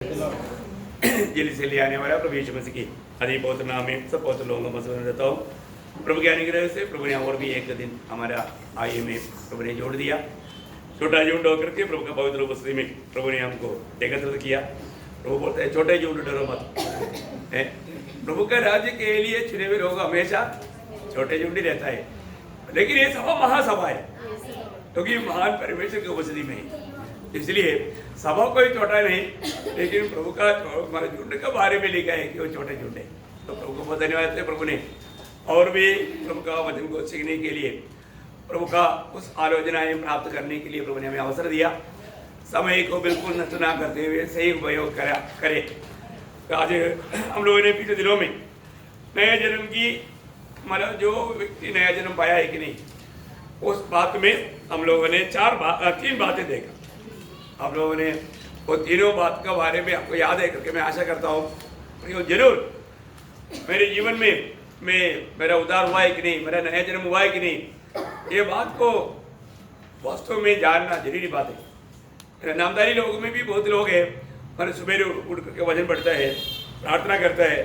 Jail से ले आने वाला प्रभु यीशु मसीह की अधिक पवित्र नाम में सब पवित्र लोगों को मसलन देता हूँ। प्रभु के अनुग्रह से प्रभु ने और भी एक दिन हमारा आयु में प्रभु ने जोड़ दिया। छोटा झूठ होकर के प्रभु का पवित्र उपस्थिति में प्रभु ने हमको एकत्र किया। प्रभु बोलते हैं छोटे झूठ डरो मत। प्रभु का राज्य के लिए चुने हुए लोग हमेशा छोटे झूठ ही रहता है, लेकिन ये सभा महासभा है क्योंकि महान परमेश्वर की उपस्थिति में है, इसलिए सभा कोई छोटा नहीं, लेकिन प्रभु का हमारे झुंड के बारे में लिखा है कि वो छोटे झुंड है। तो प्रभु को बहुत धन्यवाद है। प्रभु ने और भी प्रभु का वचन को सीखने के लिए, प्रभु का उस आलोचनाएं प्राप्त करने के लिए प्रभु ने हमें अवसर दिया। समय को बिल्कुल नष्ट ना करते हुए सही उपयोग करे। तो आज हम लोगों ने पिछले दिनों में नया जन्म की, मतलब जो व्यक्ति नया जन्म पाया है कि नहीं, उस बात में हम लोगों ने तीन बातें देखा। आप लोगों ने वो तीनों बात के बारे में आपको याद है करके मैं आशा करता हूँ जरूर मेरे जीवन में मेरा उद्धार हुआ है कि नहीं, मेरा नया जन्म हुआ है कि नहीं, ये बात को वास्तव में जानना जरूरी बात है। नामधारी लोगों में भी बहुत लोग हैं, मैंने सुबह उठ करके वचन पढ़ता है, प्रार्थना करता है,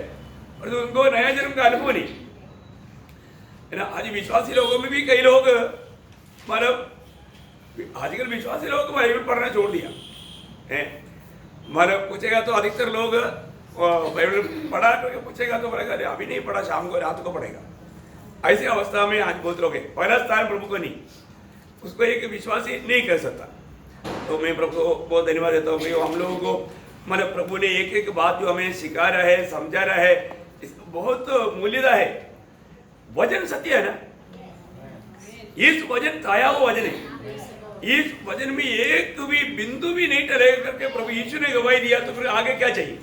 और तो उनको नया जन्म का अनुभव नहीं है ना। आज विश्वासी लोगों में भी कई लोग, मतलब आजकल विश्वासी लोग बाइबल पढ़ना छोड़ दिया है। मतलब पूछेगा तो अधिकतर लोग बाइबल पढ़ा तो पूछेगा तो बोलेगा अभी नहीं पढ़ा, शाम को रात को पढ़ेगा। ऐसी अवस्था में आज बहुत लोग हैं। पहला स्थान प्रभु को नहीं, उसको एक विश्वासी नहीं कर सकता। तो मैं प्रभु को बहुत धन्यवाद देता हूँ कि हम लोगों को, मतलब प्रभु ने एक एक बात जो हमें सिखा रहा है, समझा रहा है, बहुत मूल्यदा है। वचन सत्य है ना, इस वचन ताया हुआ वचन है। इस वचन में एक भी बिंदु भी नहीं टलेगा करके प्रभु यीशु ने गवाही दिया, तो फिर आगे क्या चाहिए।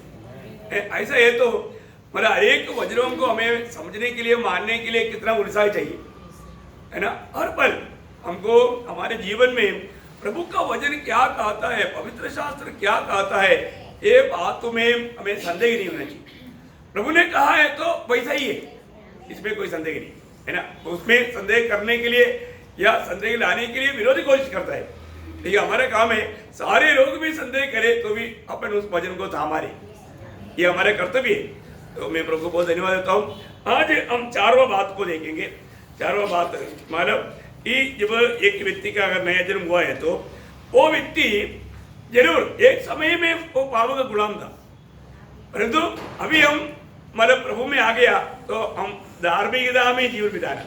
ऐसा है तो मतलब एक वचनों को हमें समझने के लिए, मानने के लिए कितना उत्साह चाहिए, है ना। हर पल हमको हमारे जीवन में प्रभु का वचन क्या कहता है, पवित्र शास्त्र क्या कहता है, ये बात में हमें संदेह नहीं होना चाहिए। प्रभु ने कहा है तो वैसा ही है, इसमें कोई संदेह नहीं है ना। उसमें संदेह करने के लिए या संदेह लाने के लिए विरोधी कोशिश करता है, लेकिन हमारा काम है सारे लोग भी संदेह करें तो भी अपन उस वचन को थामारे, ये हमारा कर्तव्य है। तो मैं प्रभु को बहुत धन्यवाद देता हूँ। आज हम चारवा बात को देखेंगे। चारवा बात मतलब कि जब एक व्यक्ति का अगर नया जन्म हुआ है तो वो व्यक्ति जरूर एक समय में वो पाप का गुलाम था, परंतु अभी हम मतलब प्रभु में आ गया तो हम धार्मिकता में जीवन बिताना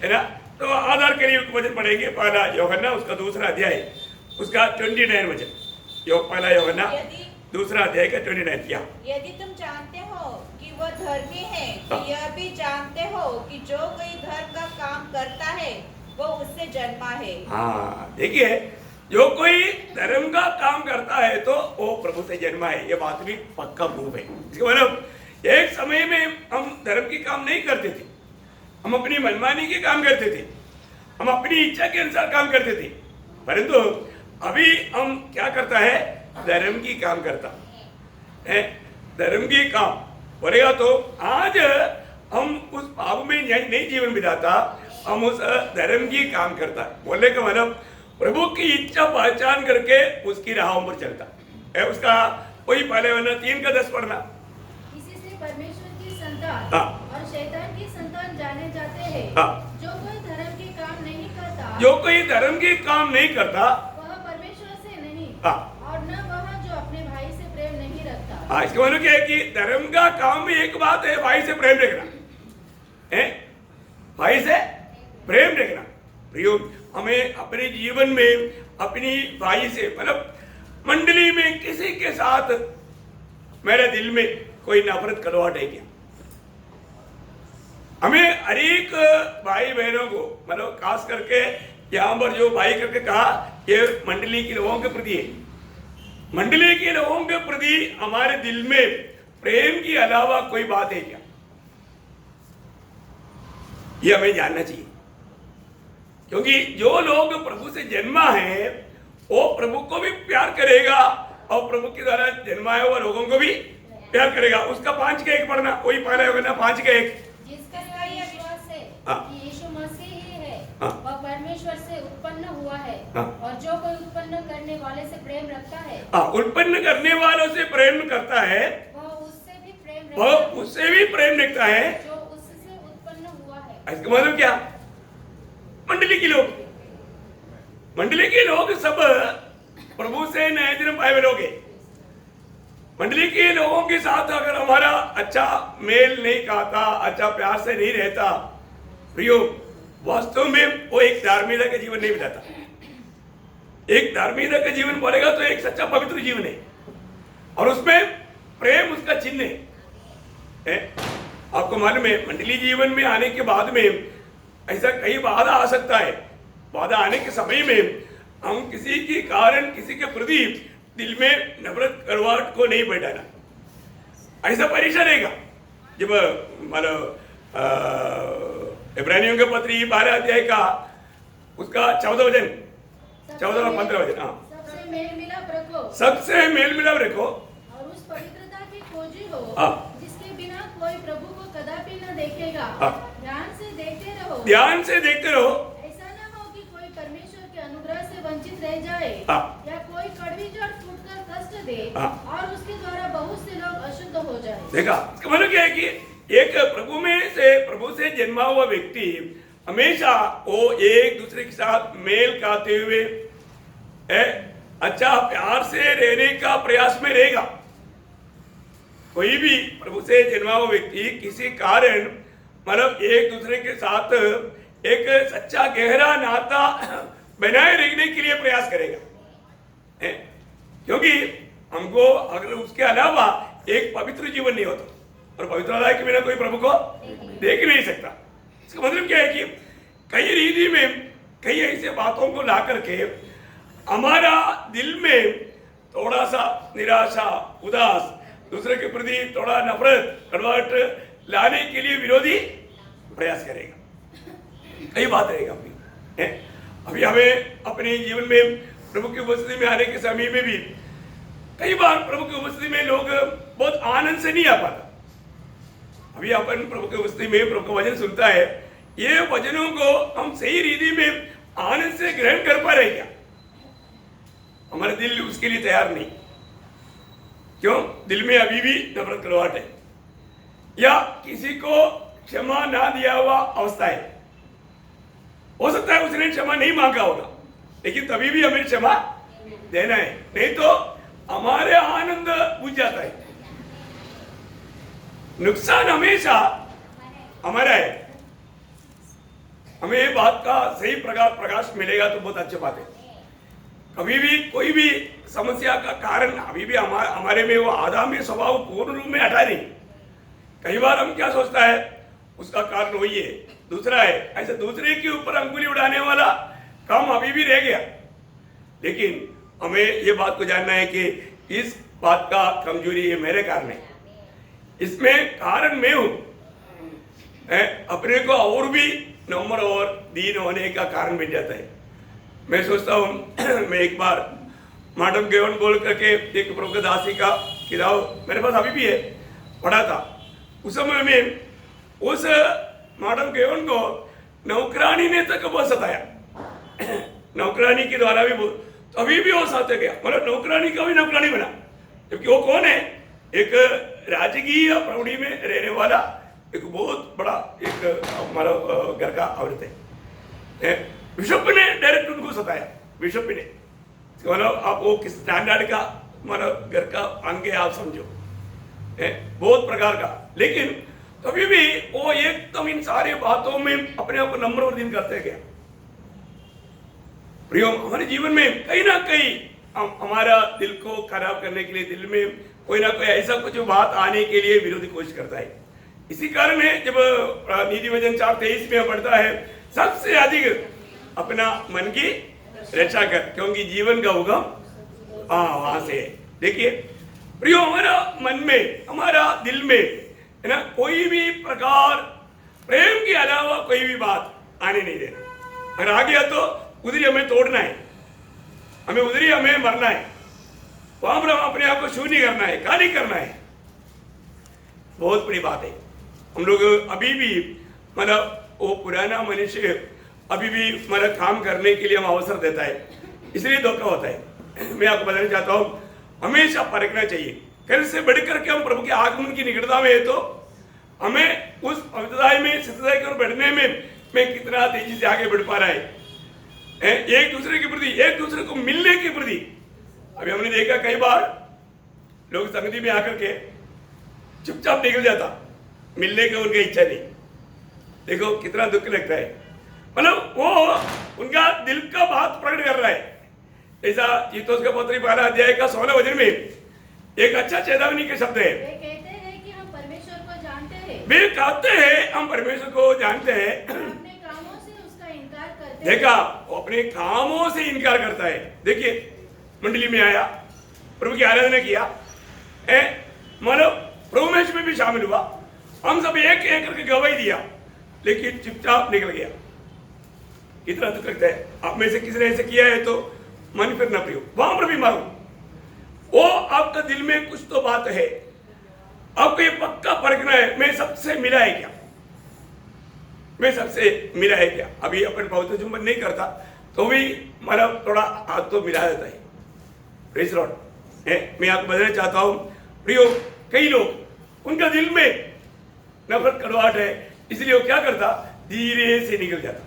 है ना। तो आधार के लिए वचन पढ़ेंगे। पहला यूहन्ना उसका दूसरा अध्याय, उसका 29 वचन। पहला यूहन्ना दूसरा अध्याय का 29 क्या। यदि तुम जानते हो कि वह धर्मी है, तो यह भी जानते हो कि जो कोई धर्म का काम करता है वो उससे जन्मा है। हाँ, देखिए, जो कोई धर्म का काम करता है तो वो प्रभु से जन्मा है, ये बात भी पक्का प्रूफ है। इसका मतलब एक समय में हम धर्म की काम नहीं करते थे, हम अपनी मनमानी के काम करते थे, हम अपनी इच्छा के अनुसार काम करते थे, परंतु अभी हम क्या करता है, धर्म की काम करता है। धर्म की काम बोलेगा तो आज हम उस पाप में नहीं जीवन बिताता, हम उस धर्म की काम करता। बोलने का मतलब प्रभु की इच्छा पहचान करके उसकी राहों पर चलता है। उसका वही पहले वाला 3:10 पढ़ना। इसी से परमेश्वर की संतान और शैतान की संतान जाने जाते हैं। जो कोई धर्म के काम नहीं करता, जो कोई धर्म के काम नहीं करता वह परमेश्वर से नहीं, और न वह जो अपने भाई से प्रेम नहीं रखता। इसका मतलब क्या है कि धर्म का काम भी एक बात है, भाई से प्रेम रखना है, भाई से प्रेम रखना। प्रियो, हमें अपने जीवन में अपनी भाई से, मतलब मंडली में किसी के साथ मेरे दिल में कोई नफरत कड़वाहट है क्या। हमें हर एक भाई बहनों को, मतलब खास करके यहाँ पर जो भाई करके कहा, ये मंडली के लोगों के प्रति है। मंडली के लोगों के प्रति हमारे दिल में प्रेम के अलावा कोई बात है क्या, ये हमें जानना चाहिए। क्योंकि जो लोग प्रभु से जन्मा है वो प्रभु को भी प्यार करेगा और प्रभु के द्वारा जन्माए हुए लोगों को भी प्यार करेगा। उसका 5:1 पढ़ना, वही पहला यूहन्ना 5:1। जिसका यह विश्वास है कि यीशु मसीह ही है, वह परमेश्वर से उत्पन्न हुआ है। हाँ। और जो कोई उत्पन्न करने वाले से प्रेम रखता है उत्पन्न करने वालों से प्रेम करता है, वह उससे भी प्रेम रखता है जो उससे उत्पन्न हुआ है। इसका मतलब क्या? मंडली के लोग सब प्रभु से नए जन्म पाए हुए लोग हैं। मंडली के लोगों के साथ अगर हमारा अच्छा मेल नहीं खाता, अच्छा प्यार से नहीं रहता, प्रियो, वास्तव में वो एक धार्मिकता का जीवन नहीं बिताता। एक धार्मिकता का जीवन बोलेगा तो एक सच्चा पवित्र जीवन है, और उसमें प्रेम उसका चिन्ह है। आपको मालूम है, मंडली जीवन में आने के बाद में ऐसा कई बाधा आ सकता है। बाधा आने के समय में हम किसी के कारण किसी के प्रति दिल में नफरत करवाट को नहीं बैठाना, ऐसा परेशान रहेगा। जब मतलब इब्रानियों के पत्री 12 अध्याय का उसका 14 वचन, 14 और 15 वचन, हाँ, सबसे मेल मिलाप रखो और उस पवित्रता की खोजी हो जिसके बिना कोई प्रभु को कदापि न देखेगा। ध्यान से देखते रहो ऐसा न हो कि कोई परमेश्वर के अनुग्रह से वंचित रह जाए या कोई कड़वी जड़ फूटकर कष्ट दे और उसके द्वारा बहुत से लोग अशुद्ध हो जाए। देखा, इसका मतलब क्या है कि एक प्रभु से जन्मा हुआ व्यक्ति हमेशा वो एक दूसरे के साथ मेल खाते हुए अच्छा प्यार से रहने का प्रयास में रहेगा। कोई भी प्रभु से जन्मा हुआ व्यक्ति किसी कारण मतलब एक दूसरे के साथ एक सच्चा गहरा नाता बनाए रखने के लिए प्रयास करेगा, क्योंकि हमको अगर उसके अलावा एक पवित्र जीवन नहीं होता, और पवित्रता के बिना कोई प्रभु को देख नहीं सकता। इसका मतलब क्या है कि कई रीति में कई ऐसे बातों को ला करके हमारा दिल में थोड़ा सा निराशा, उदास, दूसरे के प्रति थोड़ा नफरत, कड़वाहट लाने के लिए विरोधी प्रयास करेगा। कई बात रहेगा अभी हमें अपने जीवन में प्रभु की उपस्थिति में आने के समय में भी कई बार प्रभु की उपस्थिति में लोग बहुत आनंद से नहीं आ पाता। अभी अपन प्रभु की उपस्थिति में प्रभु का वचन सुनता है, ये वचनों को हम सही रीति में आनंद से ग्रहण कर पा रहे क्या? हमारा दिल उसके लिए तैयार नहीं। क्यों? दिल में अभी भी नफरत करवाहट है, या किसी को क्षमा ना दिया हुआ अवस्था है। हो सकता है उसने क्षमा नहीं मांगा होगा, लेकिन तभी भी हमें क्षमा देना है, नहीं तो हमारे आनंद बुझ जाता है। नुकसान हमेशा हमारा है। हमें ये बात का सही प्रकाश मिलेगा तो बहुत अच्छी बात है। कभी भी कोई भी समस्या का कारण अभी भी हमारे में वो आदामी स्वभाव पूर्ण रूप में हटा नहीं। कई बार हम क्या सोचता है उसका कारण वही है, दूसरा है, ऐसे दूसरे के ऊपर अंगुली उड़ाने वाला काम अभी भी रह गया। लेकिन हमें ये बात को जानना है कि इस बात का कमजोरी ये मेरे कारण है, इसमें कारण मैं हूं। अपने को और भी नम्र और दीन होने का कारण बन जाता है। मैं सोचता हूँ मैं एक बार मैडम गेवन बोल करके एक प्रभु दासी का किताब मेरे पास अभी भी है, पढ़ा था। उस समय में उस मैडम गेवन को नौकरानी ने तक बहुत सताया। नौकरानी के द्वारा भी तो अभी भी वो सता गया, मतलब नौकरानी का भी नौकरानी बना, जबकि वो कौन है? एक राजकीय प्रौढ़ी में रहने वाला एक बहुत बड़ा एक हमारा घर का औरत है। बिशप ने डायरेक्ट उनको सताया। बिशप ने मतलब आप वो किस स्टैंडर्ड का हमारा घर का अंग है आप समझो, बहुत प्रकार का। लेकिन तभी भी वो एकदम इन सारे बातों में अपने आप नम्र और दिन करते गया। प्रियो, हमारे जीवन में कहीं ना कहीं हमारा दिल को खराब करने के लिए दिल में कोई ना कोई ऐसा कुछ बात आने के लिए विरोधी कोशिश करता है। इसी कारण है जब नीति वचन 4:23 में पढ़ता है, सबसे अधिक अपना मन की रक्षा कर, क्योंकि जीवन का उगम वहां से है। देखिए प्रियो, हमारा मन में, हमारा दिल में है ना, कोई भी प्रकार प्रेम के अलावा कोई भी बात आने नहीं देना। अगर आ गया तो उधर हमें तोड़ना है, हमें उधर ही हमें मरना है, वहां पर हम अपने आप को शून्य करना है, खाली करना है। बहुत बड़ी बात है। हम लोग अभी भी मतलब वो पुराना मनुष्य अभी भी मतलब काम करने के लिए हम अवसर देता है, इसलिए धोखा होता है। मैं आपको बताना चाहता हूँ, हमेशा परखना चाहिए। कल से बढ़कर के हम प्रभु के आगमन की निकटता में है तो हमें उस अविदाई में सत्यता की ओर बढ़ने में कितना तेजी से आगे बढ़ पा रहा है, एक दूसरे के प्रति, एक दूसरे को मिलने के प्रति। अभी हमने देखा कई बार लोग संगति में आकर के चुपचाप निकल जाता, मिलने की उनकी इच्छा नहीं। देखो कितना दुख लगता है, मतलब वो उनका दिल का बात प्रकट कर रहा है। ऐसा तीतुस का पत्री 12 अध्याय का 16 वचन में एक अच्छा चेतावनी के शब्द है। वे कहते हैं कि हम परमेश्वर को जानते हैं। वे कहते हैं हम परमेश्वर को जानते हैं, अपने कामों से उसका इनकार करते हैं। देखा, वो अपने कामों से इनकार करता है। देखिए मंडली में आया, प्रभु की आराधना किया, मतलब प्रभु में भी शामिल हुआ, हम सब एक एक करके गवाही दिया, लेकिन चुपचाप निकल गया। इतना दुख लगता है। आप में से किसी ने ऐसे किया है तो मन फिर न पियो, वहां पर भी मारो। वो आपका दिल में कुछ तो बात है, आपको ये पक्का परखना है, मैं सबसे मिला है क्या, मैं सबसे मिला है क्या। अभी अपन बहुत चुंबन नहीं करता तो भी मतलब थोड़ा हाथ तो मिला देता है। Praise Lord. मैं आपको बताना चाहता हूं प्रियो, कई लोग उनका दिल में नफरत कड़वाहट है, इसलिए वो क्या करता, धीरे से निकल जाता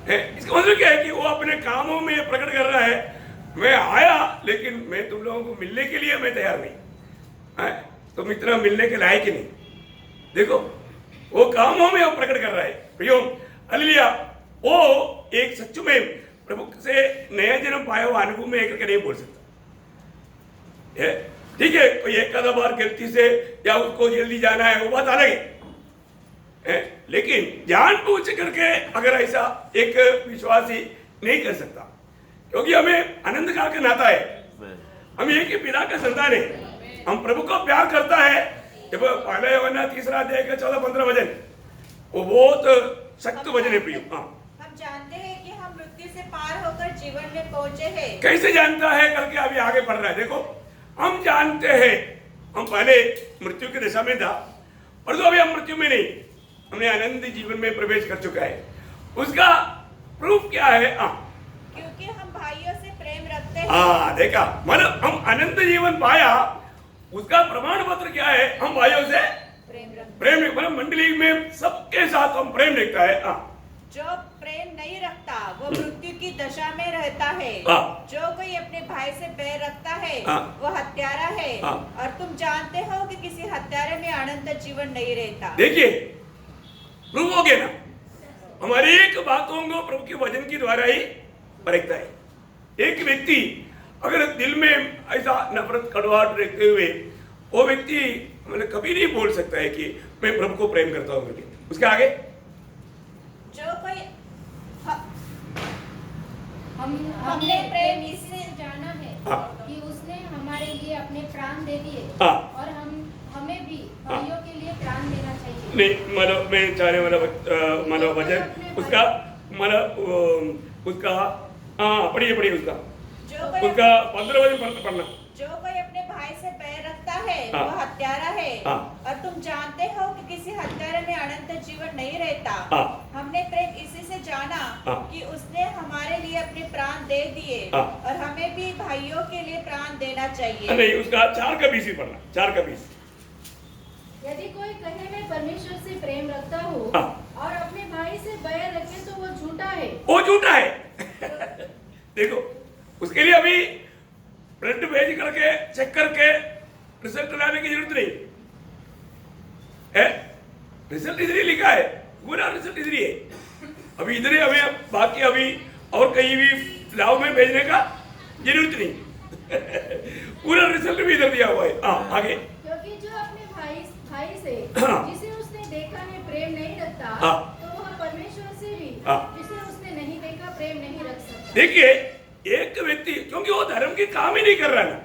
है। इसका मतलब क्या है कि वो अपने कामों में प्रकट कर रहा है, मैं आया लेकिन मैं तुम लोगों को मिलने के लिए मैं तैयार नहीं, तुम इतना मिलने के लायक ही नहीं। देखो वो कामों में वो प्रकट कर रहा है। प्रियो हालेलुया, वो एक सच में प्रभु से नया जन्म पाया हुआ अनुभव में एक नहीं बोल सकता। ठीक है, कोई एक आधा बार गलती से या उसको जल्दी जाना है वो बात अलग है, लेकिन जान पूछ करके अगर ऐसा एक विश्वासी नहीं कर सकता, क्योंकि हमें आनंद का नाता है, हम एक ही पिता का संतान है, हम प्रभु को प्यार करता है। जब पहला यूहन्ना 3 अध्याय का 14-15 वचन, वो बहुत सख्त वचन है प्रियो। हम जानते हैं कि हम मृत्यु से पार होकर जीवन में पहुंचे हैं। कैसे जानता है, करके अभी आगे बढ़ रहा है। देखो हम जानते हैं, हम पहले मृत्यु की दशा में था, और तो अभी हम मृत्यु में नहीं, हमने आनंद जीवन में प्रवेश कर चुका है। उसका प्रूफ क्या है, क्योंकि हम भाइयों से प्रेम रखते हैं। देखा, मतलब हम अनंत जीवन पाया, उसका प्रमाण पत्र क्या है, हम भाइयों से प्रेम, मतलब मंडली में सबके साथ हम प्रेम रखता है। जो प्रेम नहीं रखता वो मृत्यु की दशा में रहता है। जो कोई अपने भाई से बैर रखता है वो हत्यारा है, और तुम जानते हो कि किसी हत्यारे में अनंत जीवन नहीं रहता। देखिए प्रूव हो गया ना, हमारी एक बातों को प्रभु के वचन के द्वारा ही परखता है। एक व्यक्ति अगर दिल में ऐसा नफरत कड़वाहट रखते हुए, वो व्यक्ति मतलब कभी नहीं बोल सकता है कि मैं प्रभु को प्रेम करता हूँ करके। उसके आगे जो कोई हमने प्रेम इससे जाना है कि उसने हमारे लिए अपने प्राण दे दिए, और हमें भी भाइयों के लिए प्राण देना चाहिए। नहीं, मतलब मैं चाहने वाला वचन उसका मतलब उसका पढ़िए उसका 15 वचन पढ़ना। जो कोई अपने भाई से बैर रखता है वो हत्यारा है, और तुम जानते हो कि किसी हत्यारे में अनंत जीवन नहीं रहता। हमने प्रेम इसी से जाना कि उसने हमारे लिए अपने प्राण दे दिए, और हमें भी भाइयों के लिए प्राण देना चाहिए। नहीं, उसका 4 का 20 ही पढ़ना, 4 का 20। यदि कोई कहे मैं परमेश्वर से प्रेम रखता हूँ और अपने भाई से बैर रखे तो वो झूठा है, वो झूठा है। देखो उसके लिए अभी ब्लड भेज करके चेक करके रिजल्ट लाने की जरूरत नहीं है। रिजल्ट इधर ही लिखा है, पूरा रिजल्ट इधर ही है। अभी इधर ही हमें बाकी अभी और कहीं भी लाभ में भेजने का जरूरत नहीं। पूरा रिजल्ट भी इधर दिया हुआ है। आगे, क्योंकि जो अपने भाई से जिसे उसने देखा है प्रेम नहीं रखता, तो वह परमेश्वर से भी जिसे उसने नहीं देखा प्रेम नहीं रख सकता। देखिए एक व्यक्ति, क्योंकि वो धर्म के काम ही नहीं कर रहा ना,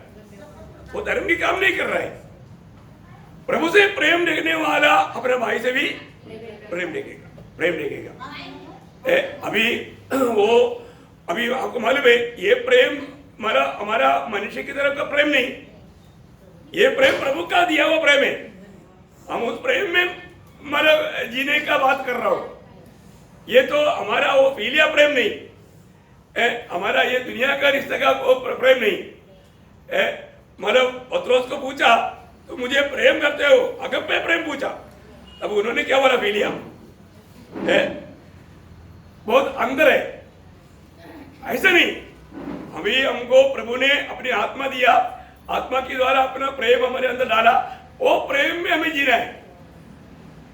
वो धर्म की काम नहीं कर रहा है। प्रभु से प्रेम देखने वाला अपने भाई से भी प्रेम देखेगा। अभी आपको मालूम है, ये प्रेम हमारा मनुष्य की तरफ का प्रेम नहीं, ये प्रेम प्रभु का दिया हुआ प्रेम है। हम उस प्रेम में जीने का बात कर रहा हूं। ये तो हमारा वो फिलिया प्रेम नहीं, हमारा ये दुनिया का रिश्ते का वो प्रेम नहीं। मतलब पत्रोस को पूछा तो मुझे प्रेम करते हो, अगप्पे प्रेम पूछा, तब उन्होंने क्या बोला? फिलिया। बहुत अंदर है, ऐसा नहीं। अभी हमको प्रभु ने अपनी आत्मा दिया, आत्मा के द्वारा अपना प्रेम हमारे अंदर डाला, वो प्रेम में हमें जीना है।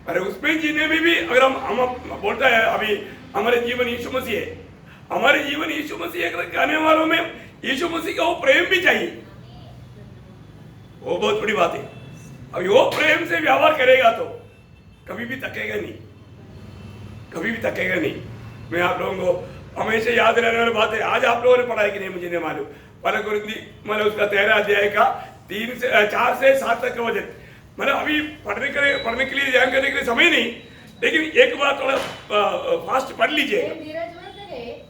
अरे उसमें जीने में भी अगर हम बोलता है अभी हमारे जीवन यीशु मसीह है, हमारे जीवन यीशु मसीह कहने वालों में यीशु मसीह का वो प्रेम भी चाहिए, वो बहुत बड़ी बात है। अभी वो प्रेम से व्यवहार करेगा तो कभी भी थकेगा नहीं, कभी भी थकेगा नहीं। मैं आप लोगों को हमेशा याद रहने वाली बात है, आज आप लोगों ने पढ़ाई कि नहीं मुझे नहीं मालूम, पहले कुरिन्थी मतलब उसका 13 अध्याय का 4 से 7 तक का वचन, मतलब अभी पढ़ने के लिए ध्यान करने के लिए समय नहीं, लेकिन एक बार थोड़ा फास्ट पढ़ लीजिए।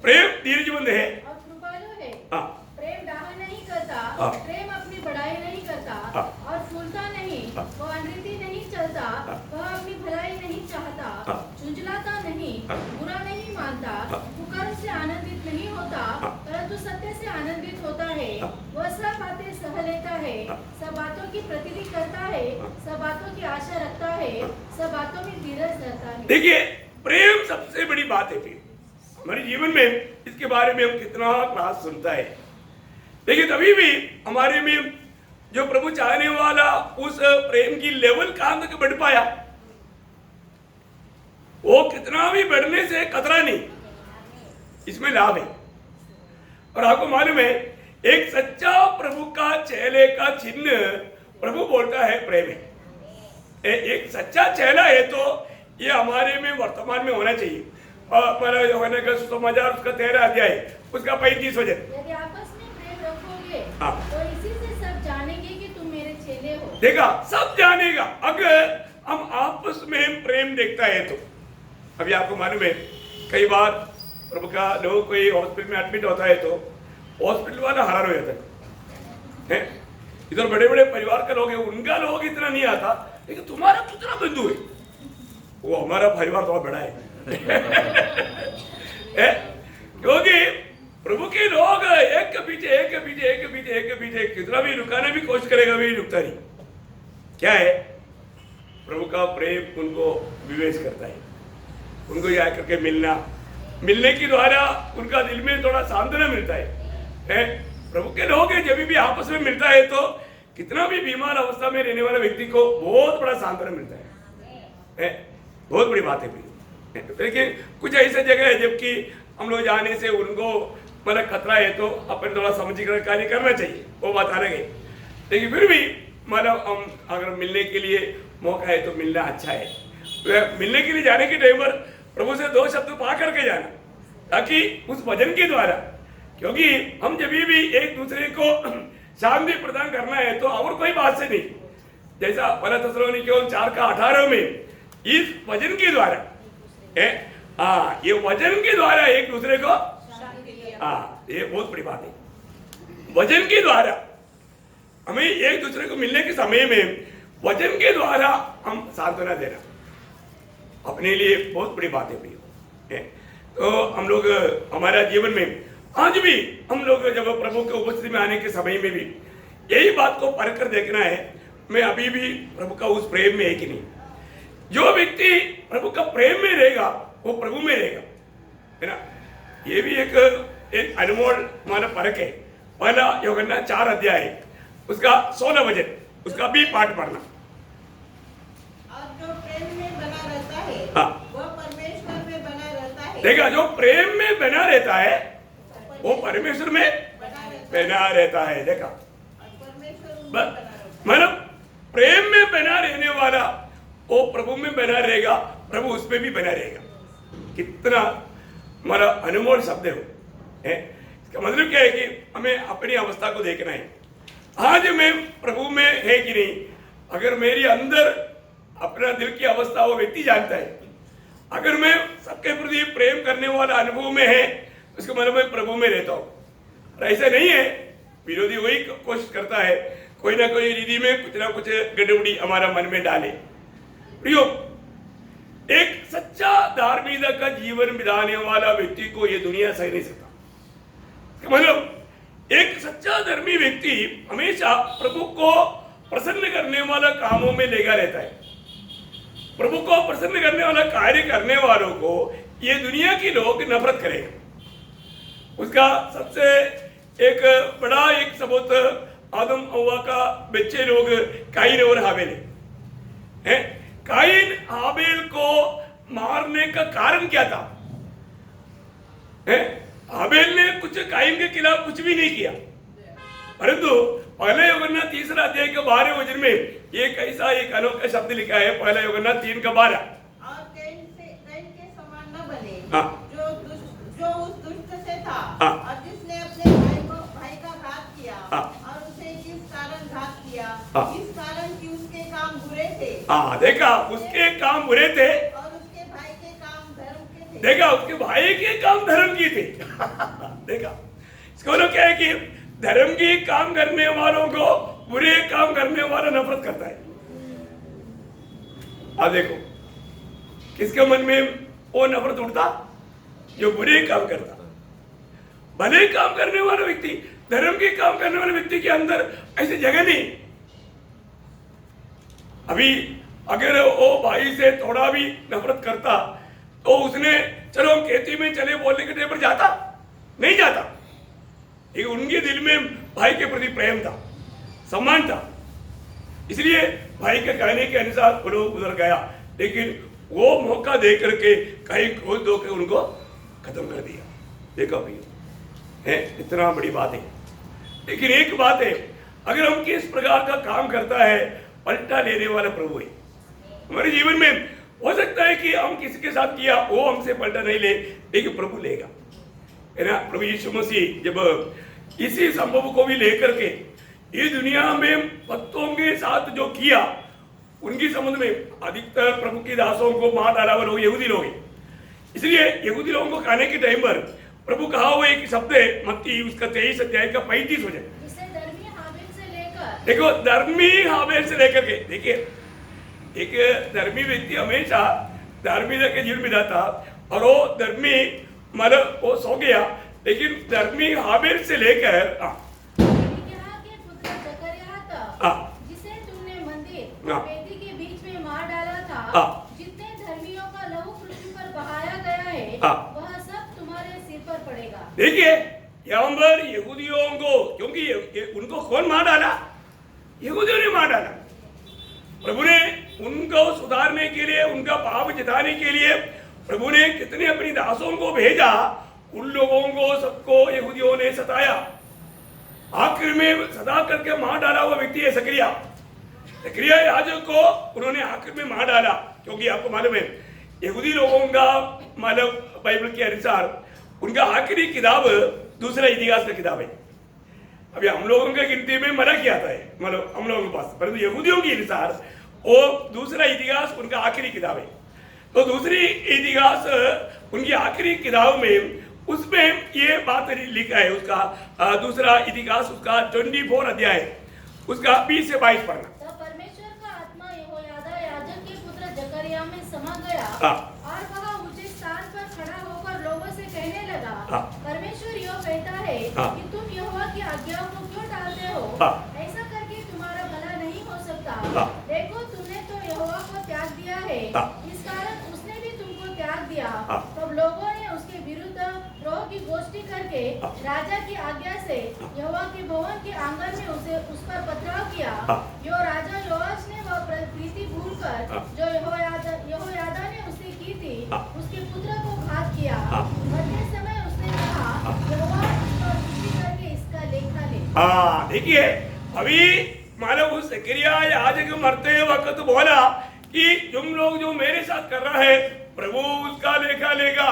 प्रेम धीरजवंत है और कृपालु है। हाँ। प्रेम डाह नहीं करता, हाँ। प्रेम अपनी बढ़ाई नहीं करता, हाँ। और फूलता नहीं, हाँ। वह अनरीति नहीं चलता, हाँ। वह अपनी भलाई नहीं चाहता, हाँ। झुंझलाता नहीं, हाँ। बुरा नहीं मानता, हाँ। कुकर्म से आनंदित नहीं होता, हाँ। परंतु सत्य से आनंदित होता है। हाँ। वह सब बातें सह लेता है, हाँ। सब बातों की प्रतिधि करता है, हाँ। सब बातों की आशा रखता है, हाँ। सब बातों में धीरज रखता है। देखिए प्रेम सबसे बड़ी बात है। फिर हमारे जीवन में इसके बारे में हम कितना क्लास सुनता है, देखिए तभी भी हमारे में जो प्रभु चाहने वाला उस प्रेम की लेवल कहां तक बढ़ पाया, वो कितना भी बढ़ने से खतरा नहीं, इसमें लाभ है। और आपको मालूम है एक सच्चा प्रभु का चेले का चिन्ह प्रभु बोलता है प्रेम है। एक सच्चा चेला है तो ये हमारे में वर्तमान में होना चाहिए। यूहन्ना का सुसमाचार उसका 13 अध्याय उसका 35 वचन, यदि आपस में प्रेम रखोगे हाँ। तो इसी से सब जानेंगे कि तुम मेरे चेले हो। देखा, सब जानेगा अगर हम आपस में प्रेम देखता है तो। अभी आपको मालूम है कई बार प्रभु का लोग कोई हॉस्पिटल में एडमिट होता है तो हॉस्पिटल वाला हैरान हो जाता है। इधर बड़े बड़े परिवार के लोग हैं, उनका लोग इतना नहीं आता, लेकिन तुम्हारा कितना बंधु है, वो हमारा परिवार थोड़ा बड़ा है। क्योंकि प्रभु के लोग एक के पीछे एक के पीछे एक के पीछे एक के पीछे कितना भी रुकाने भी कोशिश करेगा भी रुकता नहीं। क्या है? प्रभु का प्रेम उनको विवेश करता है, उनको जा करके मिलने के द्वारा उनका दिल में थोड़ा सांत्वना मिलता है। प्रभु के लोग जब भी आपस में मिलता है तो कितना भी बीमार अवस्था में रहने वाले व्यक्ति को बहुत बड़ा सांत्वना मिलता है। बहुत बड़ी बात है। लेकिन कुछ ऐसी जगह है जबकि हम लोग जाने से उनको मतलब खतरा है तो अपन थोड़ा समझ कर कार्य करना चाहिए, वो बात अलग है। लेकिन फिर भी मतलब हम अगर मिलने के लिए मौका है तो मिलना अच्छा है। तो मिलने के लिए जाने के टाइम पर प्रभु से 2 शब्द पा करके जाना, ताकि उस भजन के द्वारा, क्योंकि हम जब भी एक दूसरे को शांति प्रदान करना है तो और कोई बात से नहीं, जैसा 1 थिस्सलुनीकियों 4:18 में इस वचन के द्वारा ये वचन के द्वारा एक दूसरे को ये बहुत बड़ी बात है। वचन के द्वारा हमें एक दूसरे को मिलने के समय में वचन के द्वारा हम सांत्वना देना अपने लिए बहुत बड़ी बात है। तो हम लोग हमारा जीवन में आज भी हम लोग जब प्रभु के उपस्थिति में आने के समय में भी यही बात को परख कर देखना है, मैं अभी भी प्रभु का उस प्रेम में है कि नहीं। जो व्यक्ति प्रभु का प्रेम में रहेगा वो प्रभु में रहेगा, है ना। ये भी एक अनमोल हमारा परख है। पहला यूहन्ना 4 अध्याय उसका 16 वचन उसका भी पाठ पढ़ना। और जो प्रेम में बना रहता है वह परमेश्वर में बना रहता है। देखा, जो प्रेम में बना रहता है वो परमेश्वर में बना रहता है। देखा, मतलब प्रेम में बना रहने वाला वो प्रभु में बना रहेगा, प्रभु उसमें भी बना रहेगा। कितना हमारा अनमोल शब्द है। इसका मतलब क्या है कि हमें अपनी अवस्था को देखना है। आज मैं प्रभु में है कि नहीं, अगर मेरी अंदर अपना दिल की अवस्था वो व्यक्ति जानता है। अगर मैं सबके प्रति प्रेम करने वाला अनुभव में है, उसका मतलब मैं प्रभु में रहता हूँ। और ऐसा नहीं है, विरोधी वही कोशिश करता है कोई ना कोई रीति में कुछ ना कुछ गड़बड़ी हमारा मन में डाले। प्रियो, एक सच्चा धार्मिकता का जीवन बिताने वाला व्यक्ति को ये दुनिया सह नहीं सकता। मतलब एक सच्चा धर्मी व्यक्ति हमेशा प्रभु को प्रसन्न करने वाला कामों में लगा रहता है। प्रभु को प्रसन्न करने वाला कार्य करने वालों को ये दुनिया के लोग नफरत करेंगे। उसका सबसे एक बड़ा एक सबूत आदम हव्वा का बच्चे लोग काइन और हाबेल है। काइन हाबेल को मारने का कारण क्या था? हाबेल ने कुछ काइन के खिलाफ कुछ भी नहीं किया, परंतु पहले यूहन्ना 3 अध्याय के 12 वचन में एक ऐसा एक अनोखा शब्द लिखा है, पहला यूहन्ना 3:12, और कैन के समान न बने, हाँ। जो उस दुष्ट से था, हाँ। और जिसने अपने भाई का घात किया, हाँ। और उसे किस कारण घात किया? हाँ। इस कारण कि उसके काम बुरे थे। देखा, उसके काम बुरे थे और उसके भाई के काम धर्म के थे। देखा, उसके भाई के काम धर्म की थे। देखा, इसको लोग क्या है कि धर्म की काम करने वालों को बुरे काम करने वाला नफरत करता है। देखो किसके मन में वो नफरत उठता? जो बुरे काम करता। भले काम करने वाला व्यक्ति, धर्म के काम करने वाले व्यक्ति के अंदर ऐसी जगह नहीं। अभी अगर वो भाई से थोड़ा भी नफरत करता तो उसने चलो हम खेती में चले बोलने के टाइम पर जाता नहीं जाता। एक उनके दिल में भाई के प्रति प्रेम था, सम्मान था, इसलिए भाई के कहने के अनुसार वो लोग उधर गया, लेकिन वो मौका दे करके कहीं खोल दो के उनको खत्म कर दिया। देखो भैया, है इतना बड़ी बात है। लेकिन एक बात है, अगर हम किस प्रकार का काम करता है, पलटा लेने वाला प्रभु है। हमारे जीवन में हो सकता है कि हम किसी के साथ किया वो हमसे पलटा नहीं ले, लेकिन प्रभु लेगा, है ना। प्रभु यीशु मसीह जब इसी संभव को भी लेकर के ये दुनिया में भक्तों के साथ जो किया, उनकी संबंध में अधिकतर प्रभु के दासों को मार डाला हुआ लोग यहूदी लोग हैं। इसलिए यहूदी लोगों को खाने के टाइम पर प्रभु कहा हुआ एक शब्द है, मत्ती उसका 23 अध्याय का 35 वचन। देखो, धर्मी हाबेल से लेकर के, देखिए एक धर्मी व्यक्ति हमेशा धार्मिकता के जीवन में जाता, और वो धर्मी मतलब वो सो गया, लेकिन धर्मी हाबेल से लेकर जिसे तुमने मंदिर वेदी के बीच में मार डाला था, जितने धर्मियों का लहू पृथ्वी पर बहाया गया है, वह सब तुम्हारे सिर पर पड़ेगा। देखिए यहाँ पर यहूदियों को, क्योंकि उनको कौन मार डाला? यहूदियों ने मार डाला। प्रभु ने उनको सुधारने के लिए, उनका पाप जिताने के लिए प्रभु ने कितने अपनी दासों को भेजा। उन लोगों को सबको यहूदियों ने सताया, आखिर में सदा करके मार डाला हुआ व्यक्ति है जकरिया याजक को उन्होंने आखिर में मार डाला। क्योंकि आपको मालूम है यहूदी लोगों का मतलब बाइबल के अनुसार उनका आखिरी किताब दूसरा इतिहास का किताब है। अभी हम लोगों के गिनती में मरा किया आता है, मतलब हम लोगों के पास, परंतु यहूदियों के अनुसार वो दूसरा इतिहास उनका आखिरी किताब है। तो दूसरी इतिहास उनकी आखिरी किताब में उसमें ये बात लिखा है, उसका दूसरा इतिहास उसका 24 अध्याय उसका 20 से 22 पढ़ना। तब परमेश्वर का आत्मा यहोयादा याजक के पुत्र जकरिया में समा गया, और वह ऊंचे स्थान पर खड़ा होकर लोगों से कहने लगा, परमेश्वर यह कहता है कि तुम यहोवा की आज्ञाओं को क्यों टालते हो? ऐसा करके तुम्हारा भला नहीं हो सकता। देखो, तुमने तो यहोवा को त्याग दिया है, इस कारण उसने भी तुमको त्याग दिया। तब लोगों ने उसके विरुद्ध द्रोह की गोष्ठी करके राजा की आज्ञा से यहोवा के भवन के आंगन में उस पर पथराव किया। जो राजा योआश ने वह प्रीति भूलकर जो यहोयादा ने उससे की थी, उसके पुत्र को घात किया। मरते समय उसने कहा, यहोवा इस पर दृष्टि करके इसका लेखा ले। देखिए, अभी मानो उस जकरिया याजक मरते वक्त बोला कि तुम लोग जो मेरे साथ कर रहा है प्रभु उसका लेखा लेगा।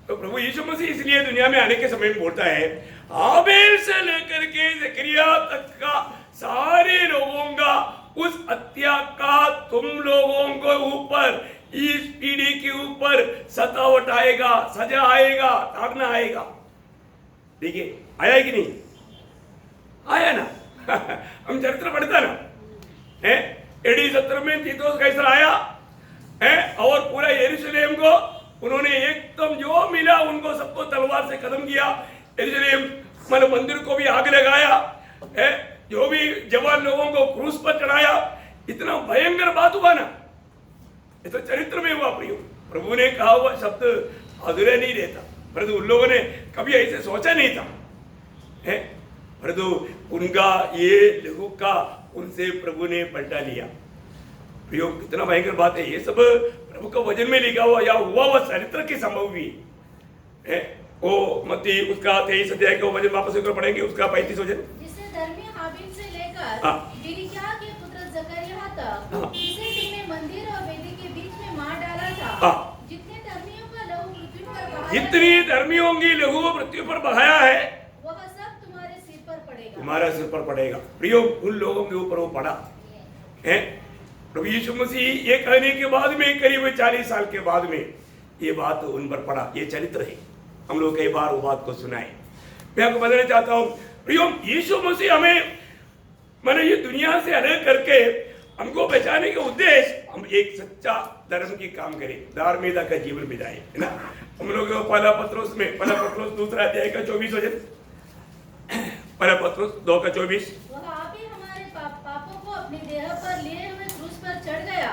तो प्रभु यीशु मसीह इसलिए दुनिया में आने के समय में बोलता है, हाबेल से लेकर के जकरिया तक का सारे लोगों का उस हत्या का तुम लोगों को ऊपर, इस पीढ़ी के ऊपर सतावट आएगा, सजा आएगा, ताड़ना आएगा। देखिए आया कि नहीं आया ना? हम चरित्र पढ़ता ना है, एडी 70 में तीतोस कैसर आया, है, और पूरा यरूशलेम को उन्होंने एकदम जो मिला उनको सबको तलवार से खत्म किया। यरूशलेम मतलब मंदिर को भी आग लगाया है, जो भी जवान लोगों को क्रूस पर चढ़ाया। इतना भयंकर बात हुआ ना, ये तो चरित्र में हुआ प्रियो। प्रभु ने कहा हुआ शब्द अधूरा नहीं रहता, परंतु उन लोगों ने कभी ऐसे सोचा नहीं था है, परंतु उनका ये लघु का उनसे प्रभु ने पलटा लिया। प्रियो कितना भयंकर बात है, ये सब प्रभु का वचन में लिखा हुआ या हुआ वह चरित्र की संभव भी है। वो मत्ती उसका 23 अध्याय का वचन वापस ऊपर पढ़ेंगे, उसका 35 वचन, जिससे धर्मी हाबिल से लेकर बिरिक्याह के पुत्र जकरिया तक, जिसे तुमने मंदिर और वेदी के बीच में मार डाला था, जितने धर्मियों का लहू पृथ्वी पर बहाया, जितनी धर्मियों की लहू पृथ्वी पर बहाया है, वह सब तुम्हारे सिर पर पड़ेगा, तुम्हारा सिर पर पड़ेगा। प्रियो उन लोगों के ऊपर वो पड़ा है। प्रभु यीशु मसीह ये कहने के बाद में करीब 40 साल के बाद में ये बात उन पर पड़ा। ये चरित्र है, हम लोग कई बार वो बात को सुनाए। मैं आपको बताना चाहता हूँ प्रियो, यीशु मसीह हमें मैंने ये दुनिया से अलग करके हमको बचाने के उद्देश्य हम एक सच्चा धर्म की काम करें, धार्मिकता का जीवन बिताए, है ना। हम लोग पहला पत्रोस दूसरा अध्याय का 24 वचन, पहला पत्रोस 2 का 24, वह आप ही हमारे पापों को अपनी देह पर लिए हुए क्रूस पर चढ़ गया,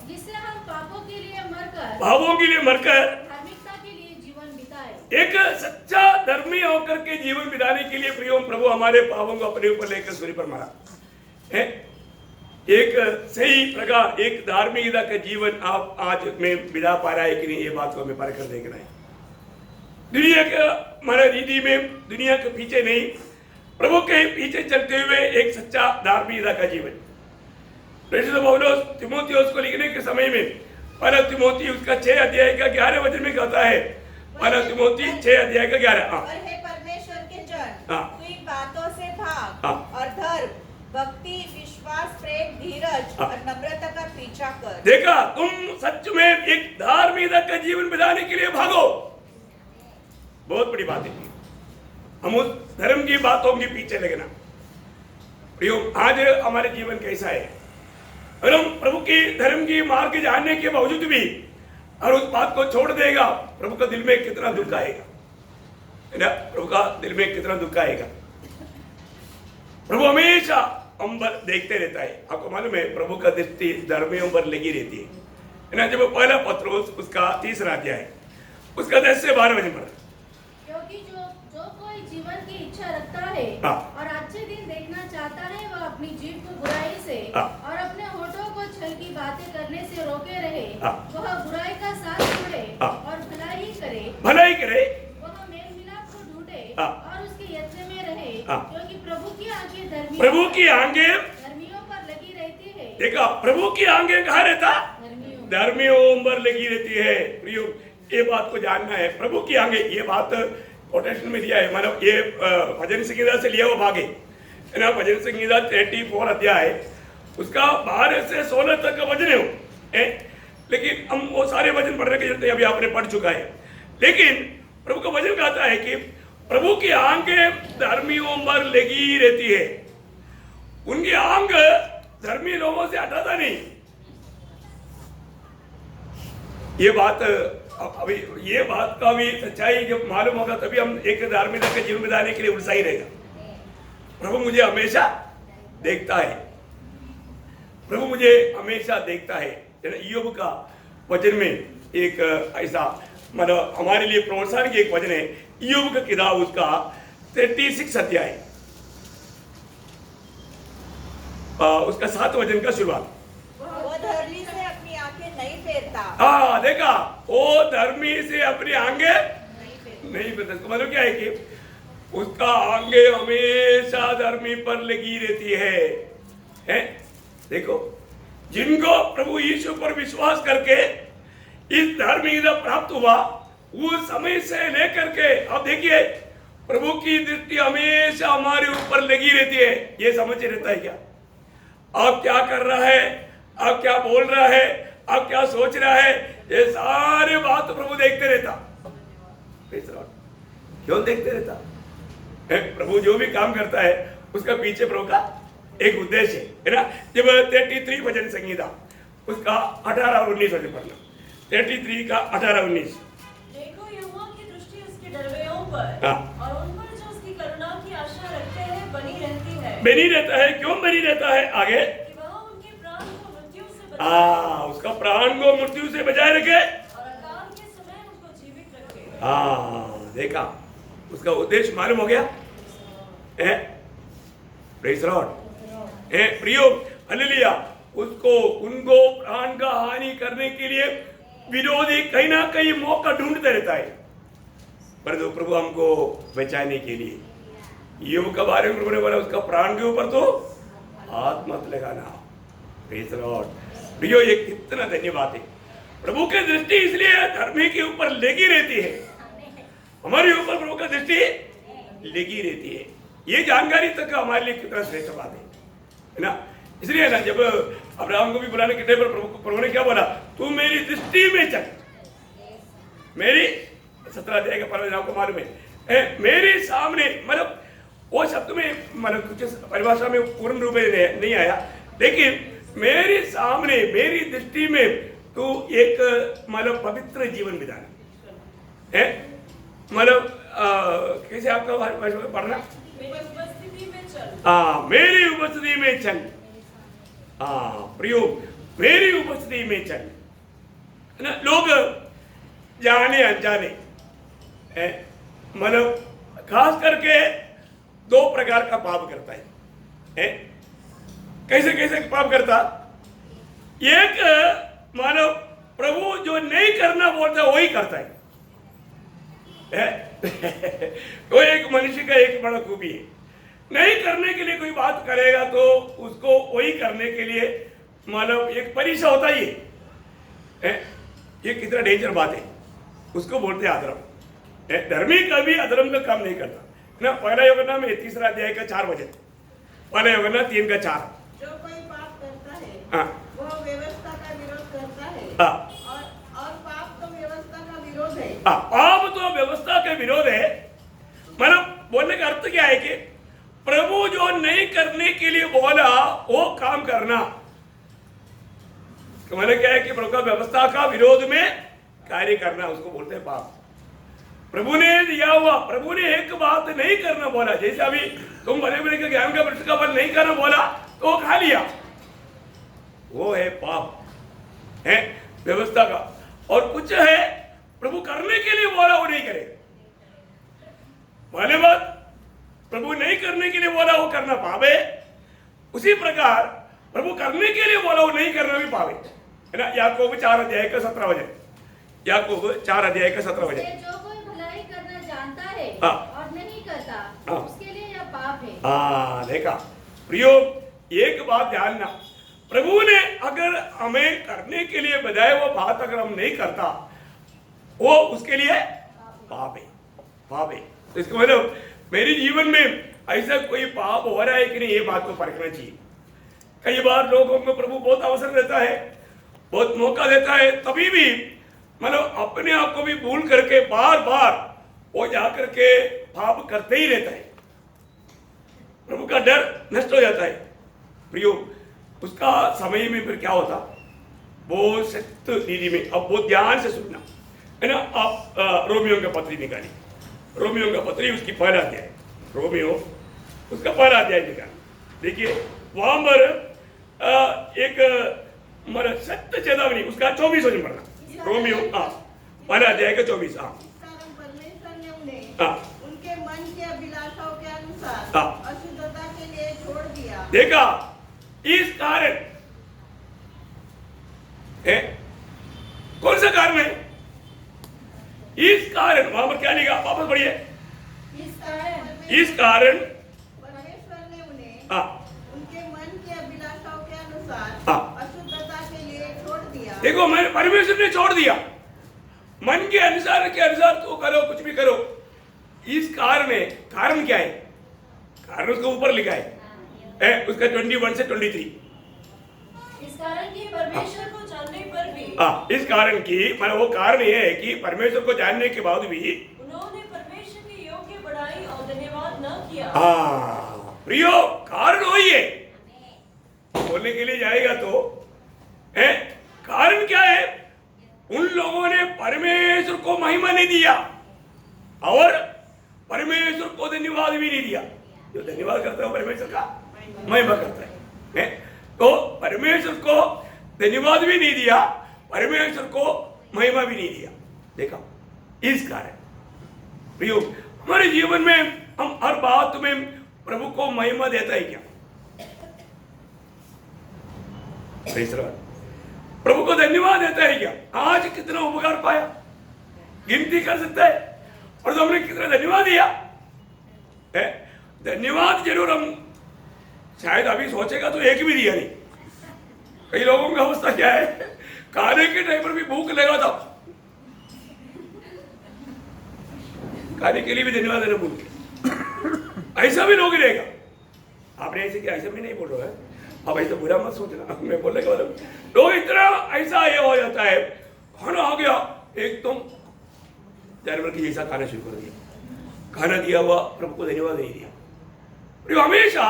जिससे हम पापों के लिए मरकर धार्मिकता के लिए जीवन बिताए। एक सच्चा धर्मी होकर के जीवन बिताने के लिए प्रियो प्रभु हमारे पापों को अपने ऊपर लेकर सूर्य पर मरा है। एक सही प्रकार एक धार्मिकता का जीवन आप आज में बिता पा रहा है कि नहीं, ये बात को हमें परख कर देखना है। दुनिया का हमारा रीति में दुनिया के पीछे नहीं, प्रभु के पीछे चलते हुए एक सच्चा धार्मिकता का जीवन। पौलुस तीमुथियुस को लिखने के समय में पहला तीमुथी उसका 6 अध्याय का 11 वचन में कहता है, पहला तीमुथी 6 अध्याय का 11, और हे परमेश्वर के जन, तू इन बातों से भाग और धर्म, भक्ति, विश्वास, प्रेम, धीरज और नम्रता का पीछा कर। देखा, तुम सच में एक धार्मिकता का जीवन बिताने के लिए भागो। बहुत बड़ी बात है, हम उस धर्म की बातों के पीछे लगना। प्रियो आज हमारे जीवन कैसा है, और हम प्रभु की धर्म की मार्ग जानने के बावजूद भी और उस बात को छोड़ देगा, प्रभु का दिल में कितना दुख आएगा, है ना। प्रभु का दिल में कितना दुख आएगा। प्रभु हमेशा हम पर देखते रहता है। आपको मालूम है प्रभु का दृष्टि धर्मियों पर लगी रहती है ना। जब पहला पत्रोस उसका 3 अध्याय उसका 10 से 12 वचन पर, क्योंकि जो कोई जीवन की इच्छा रखता है और अच्छे दिन देखना चाहता है, वह अपनी जीभ को बुराई से और अपने होठों को छल की बातें करने से रोके रहे। वह बुराई का साथ छोड़े और भलाई करे, वह मेल मिलाप को ढूंढे और उसके यत्न में रहे, क्योंकि प्रभु की आंखें धर्मियों पर लगी रहती है। देखा, प्रभु की आंखें कहाँ रहता, धर्मियों पर लगी रहती है। प्रियो ये बात को जानना है, प्रभु की आंखें, ये बात कोटेशन में दिया है, मतलब ये भजन संगीता से लिया हुआ भाग है ना। भजन संगीता 34 अध्याय उसका 12 से 16 तक का वचन है, लेकिन हम वो सारे वचन पढ़ने की जरूरत नहीं, अभी आपने पढ़ चुका है। लेकिन प्रभु का वचन कहता है कि प्रभु की आंखें धर्मियों पर लगी रहती है, उनकी आंख धर्मी लोगों से हटाता नहीं। ये बात अभी ये बात का भी सच्चाई जब मालूम होगा तभी हम एक धार्मिकता के जीवन बिताने के लिए उत्साही रहेगा। प्रभु मुझे हमेशा देखता है, प्रभु मुझे हमेशा देखता है। ईयोब का वचन में एक ऐसा मतलब हमारे लिए प्रोत्साहन की एक वचन है। ईयोब का किताब उसका 36 अध्याय उसका 7 वचन का शुरुआत, वो धर्मी से अपनी आंखें नहीं फेरता। हाँ देखा, वो धर्मी से अपनी आंखें नहीं फेरता। मतलब क्या है कि उसका आंखें हमेशा धर्मी पर लगी रहती है? देखो, जिनको प्रभु यीशु पर विश्वास करके इस धार्मिकता प्राप्त हुआ, उस समय से लेकर के अब देखिए प्रभु की दृष्टि हमेशा हमारे ऊपर लगी रहती है। ये समझ रहता है क्या, आप क्या कर रहा है, आप क्या बोल रहा है, आप क्या सोच रहा है, ये सारे बात प्रभु देखते रहता। क्यों देखते रहता? प्रभु जो भी काम करता है उसका पीछे प्रभु का एक उद्देश्य है ना। जब 33 भजन संगीता उसका 18-19 वचन पढ़ना। 33 का 18-19। देखो यहोवा की दृष्टि उसके डरवैयों पर हाँ। और उन पर जो उसकी करुणा की आशा रखते हैं बनी रहती है। बनी रहता है, क्यों बनी रहता है? आगे कि वह उनके प्राण को मृत्यु से बचाए उसका प्राण को मृत्यु से बचाए रखे और अकाल के समय उनको जीवित रखे। देखा, उसका उद्देश्य मालूम हो गया। Praise Lord. प्रियो, हालेलुया। उसको उनको प्राण का हानि करने के लिए विरोधी कहीं ना कहीं मौका ढूंढते रहता है, परंतु प्रभु हमको बचाने के लिए योग के बारे में प्रभु ने बोला उसका प्राण के ऊपर तो हाथ मत लगाना। Praise Lord. प्रियो, ये कितना धन्यवाद है। प्रभु की दृष्टि इसलिए धर्मी के ऊपर लगी रहती है, हमारे ऊपर प्रभु की दृष्टि लगी रहती है। ये जानकारी तक हमारे लिए कितना श्रेष्ठ बात है ना। इसलिए ना जब अब्राहम को भी बुलाने के टाइम पर प्रभु ने क्या बोला? तू मेरी दृष्टि में चल। मेरी 17 अध्याय का परमेश्वर आपको मालूम है, मेरे सामने, मतलब वो शब्द में मतलब कुछ परिभाषा में पूर्ण रूप में नहीं आया, लेकिन मेरे सामने मेरी दृष्टि में तू एक मतलब पवित्र जीवन बिताना है। मतलब कैसे आपका भाषा में पढ़ना? मेरी उपस्थिति में चल। मेरी उपस्थिति में चल। प्रियो, मेरी उपस्थिति में चल ना। लोग जाने अनजाने मतलब खास करके 2 प्रकार का पाप करता है। कैसे कैसे पाप करता? एक मानव प्रभु जो नहीं करना बोलता वही करता है। तो एक मनुष्य का एक बड़ा खूबी है, नहीं करने के लिए कोई बात करेगा तो उसको वही करने के लिए मानव एक परीक्षा होता ही है। ये कितना डेंजर बात है, उसको बोलते हैं अधर्म। धर्मी कभी अधर्म का काम नहीं करता ना। पहला योगना में 3 अध्याय का 4 वचन, पहला योगना 3 का 4। जो कोई पाप करता है वो व्यवस्था का विरोध करता है और पाप तो व्यवस्था का विरोध है। पाप तो व्यवस्था का विरोध है। मतलब बोलने का अर्थ क्या है कि प्रभु जो नहीं करने के लिए बोला वो काम करना, मतलब क्या है कि प्रभु का व्यवस्था का विरोध में कार्य करना, उसको बोलते हैं पाप। प्रभु ने दिया हुआ, प्रभु ने एक बात नहीं करना बोला, जैसे अभी तुम भले बुरे के ज्ञान का वृक्ष का फल नहीं करना बोला तो वो खा लिया, वो है पाप है व्यवस्था का। और कुछ है प्रभु करने के लिए बोला वो नहीं करे, पहले बात प्रभु नहीं करने के लिए बोला वो करना पाप है। उसी प्रकार प्रभु करने के लिए बोला वो नहीं करना भी पाप है ना। याकूब 4 अध्याय का 17 वचन, याकूब 4 अध्याय का 17 वचन। जो कोई भलाई करना जानता है और नहीं करता उसके लिए यह पाप है। देखा प्रियो, एक बात ध्यान, प्रभु ने अगर हमें करने के लिए बताया वो बात अगर हम नहीं करता वो उसके लिए पाप है, पाप है। तो इसका मतलब मेरे जीवन में ऐसा कोई पाप हो रहा है कि नहीं, ये बात को परखना चाहिए। कई बार लोगों को प्रभु बहुत अवसर देता है, बहुत मौका देता है, तभी भी मतलब अपने आप को भी भूल करके बार बार वो जाकर के पाप करते ही रहता है, प्रभु का डर नष्ट हो जाता है। प्रियो, उसका समय में फिर क्या होता, वो सत्य दीदी में, अब वो ध्यान से सुनना है ना। आप रोमियो का पत्री निकाली, रोमियो का पत्री उसकी पहला अध्याय, रोमियो उसका पहला अध्याय निकाल, देखिए वहां पर एक मतलब सत्य चेतावनी, उसका 24 वचन पढ़ना। रोमियो पहला अध्याय का 24। परमेश्वर ने उन्हें उनके मन की अभिलाषाओं के अनुसार अशुद्धता के लिए छोड़ दिया। देखा, इस कारण कौन सा कारण है? इस कारण, वहां पर क्या लिखा, वापस पढ़िए। इस कारण परमेश्वर ने उन्हें उनके मन की अभिलाषाओं के अनुसार अशुद्धता के लिए छोड़ दिया। देखो, मैं परमेश्वर ने छोड़ दिया, मन के अनुसार तो करो, कुछ भी करो। इस कारण है, कारण क्या है? कारण उसके ऊपर लिखा है, उसका 21 से 23। इस कारण की परमेश्वर को जानने पर भी, इस कारण की मतलब वो कारण ये है कि परमेश्वर को जानने के बाद भी उन्होंने परमेश्वर के योग्य बड़ाई और धन्यवाद न किया। प्रियो, कारण वही है, बोलने के लिए जाएगा तो है उन लोगों ने परमेश्वर को महिमा नहीं दिया और परमेश्वर को धन्यवाद भी नहीं दिया। जो धन्यवाद करता है परमेश्वर का महिमा करता है। तो परमेश्वर को धन्यवाद भी नहीं दिया, परमेश्वर को महिमा भी नहीं दिया। देखा, इस कारण प्रियो हमारे जीवन में हम हर बात में प्रभु को महिमा देता है क्या? प्रभु को धन्यवाद देता है क्या? आज कितना उपकार पाया गिनती कर सकता है, और तो हमने कितना धन्यवाद दिया है। धन्यवाद जरूर हम शायद अभी सोचेगा तो एक भी दिया नहीं। कई लोगों की अवस्था क्या है, खाने के टाइम पर भी भूख लगा था, खाने के लिए भी धन्यवाद देना भूल गए। ऐसा भी लोग रहेगा। आपने ऐसे क्या, ऐसा मैं नहीं बोल रहा है, आप ऐसा बुरा मत सोचना, मैं बोलने के बाद लोग इतना ऐसा ये हो जाता है, खाना आ गया एकदम जानवर की जैसा खाना शुरू कर दिया, खाना दिया हुआ प्रभु को धन्यवाद नहीं दिया। प्रभु हमेशा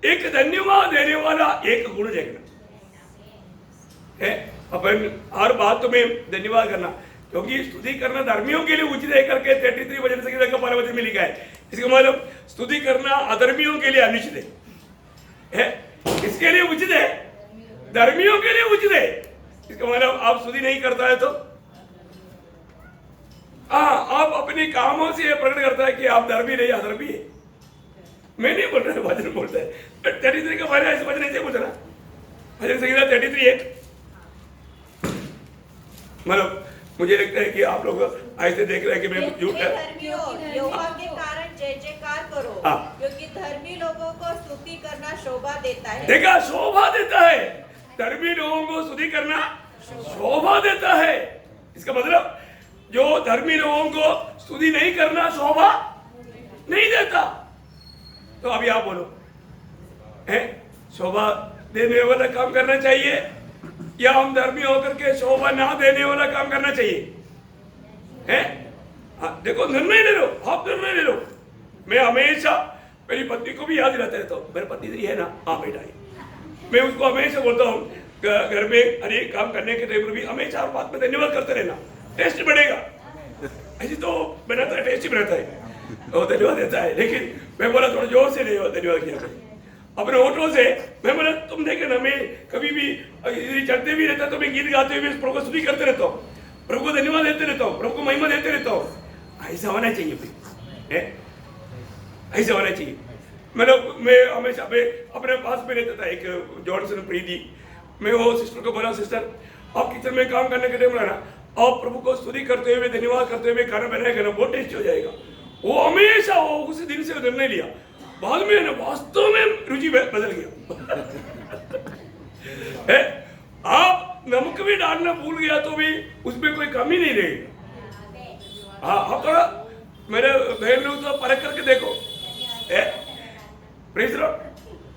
एक धन्यवाद देने वाला एक गुण देखना है। अपन हर बात में धन्यवाद करना, क्योंकि स्तुति करना धर्मियों के लिए उचित है करके 33 वचन संहिता का 12 वचन में लिखा है। इसका मतलब स्तुति करना अधर्मियों के लिए अनुचित है। किसके लिए उचित है? धर्मियों के लिए उचित है। इसका मतलब आप स्तुति नहीं करता है तो आप अपने कामों से प्रकट करता है कि आप धर्मी नहीं अधर्मी है। मैं नहीं बोल रहा, वचन बोलता है 33 का 12 ऐसे वचन ऐसे बोल रहा, वचन संहिता 33:1। मतलब मुझे लगता है कि आप लोग ऐसे देख रहे हैं कि मैं झूठ है। यहोवा के कारण जय जयकार करो, क्योंकि धर्मी लोगों को स्तुति करना शोभा देता है। देखा, शोभा देता है। धर्मी लोगों को स्तुति करना शोभा देता है। इसका मतलब जो धर्मी लोगों को स्तुति नहीं करना शोभा नहीं देता। तो अभी आप बोलो, शोभा देने वाला काम करना चाहिए या हम धर्मी होकर के शोभा ना देने वाला काम करना चाहिए? देखो, निर्णय ले लो, आप निर्णय ले लो। मैं हमेशा मेरी पत्नी को भी याद दिलाता रहता हूँ, मेरी पत्नी है ना, हाँ बेटा है, मैं उसको हमेशा बोलता हूँ घर में हर एक काम करने के टाइम पर भी हमेशा हर बात में धन्यवाद करते रहना, टेस्ट बढ़ेगा। ऐसी तो बनाता है, टेस्ट ही बनाता है, तो धन्यवाद देता है। लेकिन मैं बोला थोड़ा जोर से धन्यवाद किया करें अपने होठों से। मैं बोला तुम देखे ना, मैं कभी भी चलते भी रहता तो मैं गीत गाते हुए प्रभु को स्तुति करते रहता हूँ, प्रभु को धन्यवाद देते रहता हूँ, प्रभु को महिमा देते रहता हूँ। ऐसा होना चाहिए भाई, ऐसा होना चाहिए। मतलब मैं हमेशा अपने पास में रहता था एक जॉनसन प्रीति, मैं वो सिस्टर को बोला, सिस्टर आप किचन में काम करने के टाइम ना आप प्रभु को स्तुति करते हुए धन्यवाद करते हुए खाना बनाएगा ना, बहुत टेस्टी हो जाएगा। वो हमेशा वो उसी दिन से निर्णय लिया, बाद में ना वास्तव में रुचि बदल गया। आप नमक भी डालना भूल गया तो भी उसमें कोई कमी नहीं रहेगी। हाँ, आप थोड़ा मेरे बहन लोग तो परख करके देखो,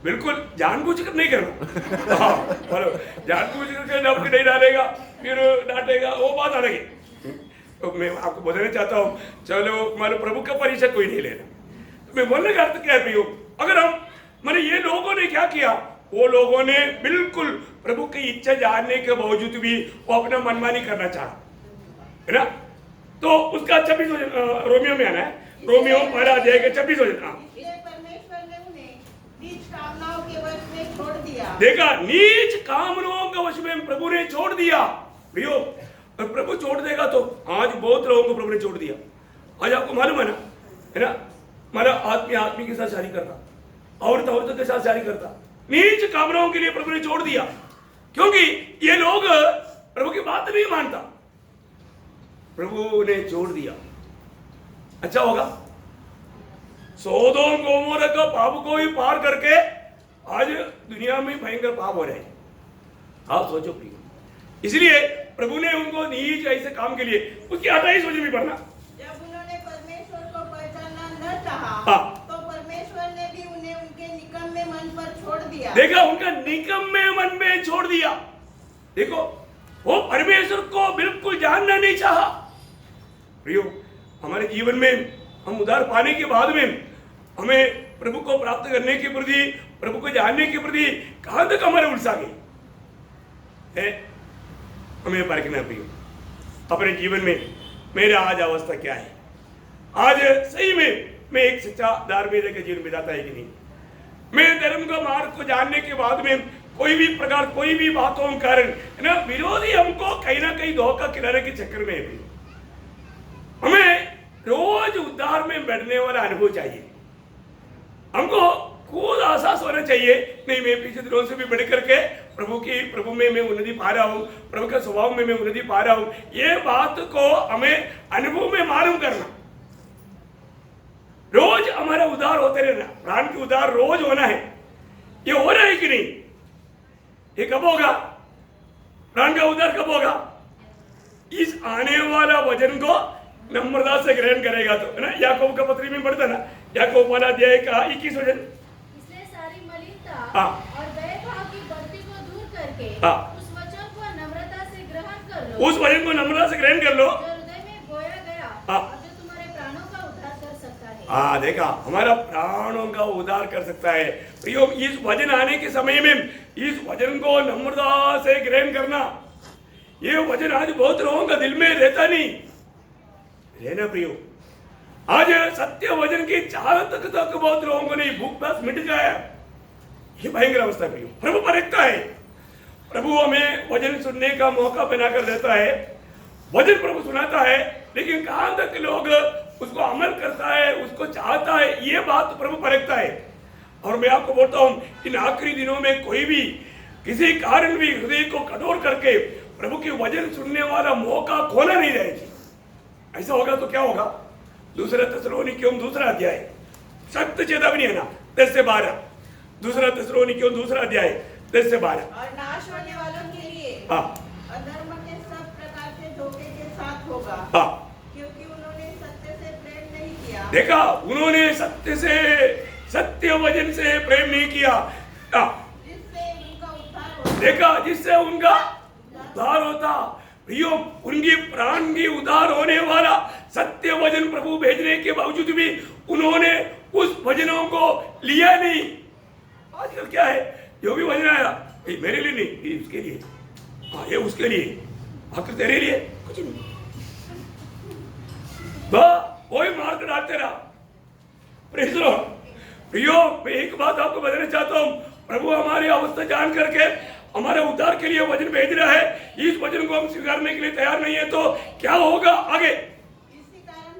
बिल्कुल जानबूझ कर नहीं करना। हाँ, जानबूझ करके नमक नहीं डालेगा फिर डांटेगा, वो बात अलग है। तो मैं आपको बताना चाहता हूँ, चलो हमारे प्रभु का परिचय कोई नहीं लेना। तो मैं बोलने का अर्थ क्या है भैया, अगर हम मैंने ये लोगों ने क्या किया, वो लोगों ने बिल्कुल प्रभु की इच्छा जानने के बावजूद भी वो अपना मनमानी करना चाहा, है ना। तो उसका 26 रोमियो में आना है, रोमियो 12 अध्याय के 26 परमेश्वर ने उन्हें नीच कामनाओं के वश में छोड़ दिया। देखा, नीच कामनाओं के वश में प्रभु ने छोड़ दिया। भैया प्रभु छोड़ देगा तो आज बहुत लोगों को प्रभु ने छोड़ दिया। आज आपको मालूम है ना, हमारा आदमी के साथ शादी करता, औरतों के साथ शादी करता, नीच कामनाओं के लिए प्रभु ने छोड़ दिया, क्योंकि ये लोग प्रभु की बात नहीं मानता, प्रभु ने छोड़ दिया। अच्छा होगा, सोदोम गोमोरा का पाप को ही पार करके आज दुनिया में भयंकर पाप हो रहे हैं। आप सोचो प्रिय, इसलिए प्रभु ने उनको नीच ऐसे काम के लिए उसकी 28 वचन में पढ़ना, जब उन्होंने परमेश्वर को पहचानना न चाहा, तो परमेश्वर ने भी उन्हें उनके निकम्मे मन पर छोड़ दिया। देखा, उनका निकम्मे मन में छोड़ दिया। देखो, वो परमेश्वर को बिल्कुल जानना नहीं चाहा। प्रियो, हमारे जीवन में हम उद्धार पाने के बाद में हमें प्रभु को प्राप्त करने के प्रति, प्रभु को जानने के प्रति कहां तक हमारे उलझा गए, हमें परखना प्रियो। अपने जीवन में मेरा आज अवस्था क्या है, आज सही में मैं एक सच्चा धार्मिक का जीवन बिताता है कि नहीं। मैं धर्म का मार्ग को जानने के बाद में कोई भी प्रकार कोई भी बातों के कारण ना विरोधी हमको कहीं ना कहीं धोखा खिलाने के चक्कर में है। हमें रोज उद्धार में बैठने वाला अनुभव चाहिए। हमको खुद एहसास होना चाहिए, नहीं मैं पिछले दिनों से भी बढ़ करके प्रभु में मैं उन्नति पा रहा हूँ, प्रभु के स्वभाव में मैं उन्नति पा रहा हूँ। ये बात को हमें अनुभव में मालूम करना, रोज हमारा उद्धार होते रहना, प्राण की उद्धार रोज होना है। ये हो रहा है कि नहीं? ये कब होगा? प्राण का उद्धार कब होगा? इस आने वाला वचन को नम्रता से ग्रहण करेगा तो, है ना। याकूब का पत्री में पढ़ता ना, याकूब वाला अध्याय का 21 वचन, इसलिए सारी मलिनता और भेदभाव की बढ़ती को दूर करके उस वचन को नम्रता से ग्रहण कर लो, उस वचन को नम्रता से ग्रहण कर लो जो हृदय में बोया गया और जो तुम्हारे प्राणों का उद्धार कर सकता है। देखा, हमारा प्राणों का उद्धार कर सकता है। प्रियो, इस वचन आने के समय में इस वचन को नम्रता से ग्रहण करना, ये वचन आज बहुत लोगों का दिल में रहता नहीं रहना। प्रियो, आज सत्य वचन की चाह तक बहुत लोगों को नहीं, भूख प्यास मिट गया। ये भयंकर अवस्था है। प्रियो, प्रभु परखता है, प्रभु हमें वचन सुनने का मौका बनाकर देता है, वचन प्रभु सुनाता है, लेकिन कहां तक लोग उसको अमल करता है, उसको चाहता है, ये बात प्रभु परखता है। और मैं आपको बोलता हूं, इन आखिरी दिनों में कोई भी किसी कारण भी हृदय को कठोर करके प्रभु की वचन सुनने वाला मौका खोला नहीं जाएगी। ऐसा होगा तो क्या होगा? दूसरा थिस्सलुनीकियों दूसरा अध्याय, सख्त चेतावनी है ना, 10 से 12। दूसरा थिस्सलुनीकियों दूसरा अध्याय 10 से 12। और नाश होने वालों के लिए अधर्म के सब प्रकार के धोखे के साथ होगा, क्योंकि उन्होंने सत्य से प्रेम नहीं किया। देखा, उन्होंने सत्य वचन से प्रेम नहीं किया, जिससे उनका उद्धार होता। देखा, जिससे उनका उद्धार होता। प्रियो, उनकी प्राण की उद्धार होने वाला सत्य वचन प्रभु भेजने के बावजूद भी उन्होंने उस वचनों को लिया नहीं। आजकल क्या है, जो भी वचन आया, ये मेरे लिए नहीं, ये उसके लिए, ये उसके लिए, आखिर तेरे लिए कुछ नहीं, वही मार्ग डालते रहा। Praise the Lord. प्रियो, मैं एक बात आपको बताना चाहता हूँ, प्रभु हमारी अवस्था जान करके हमारे उद्धार के लिए वचन भेज रहा है। इस वचन को हम स्वीकारने के लिए तैयार नहीं है तो क्या होगा आगे?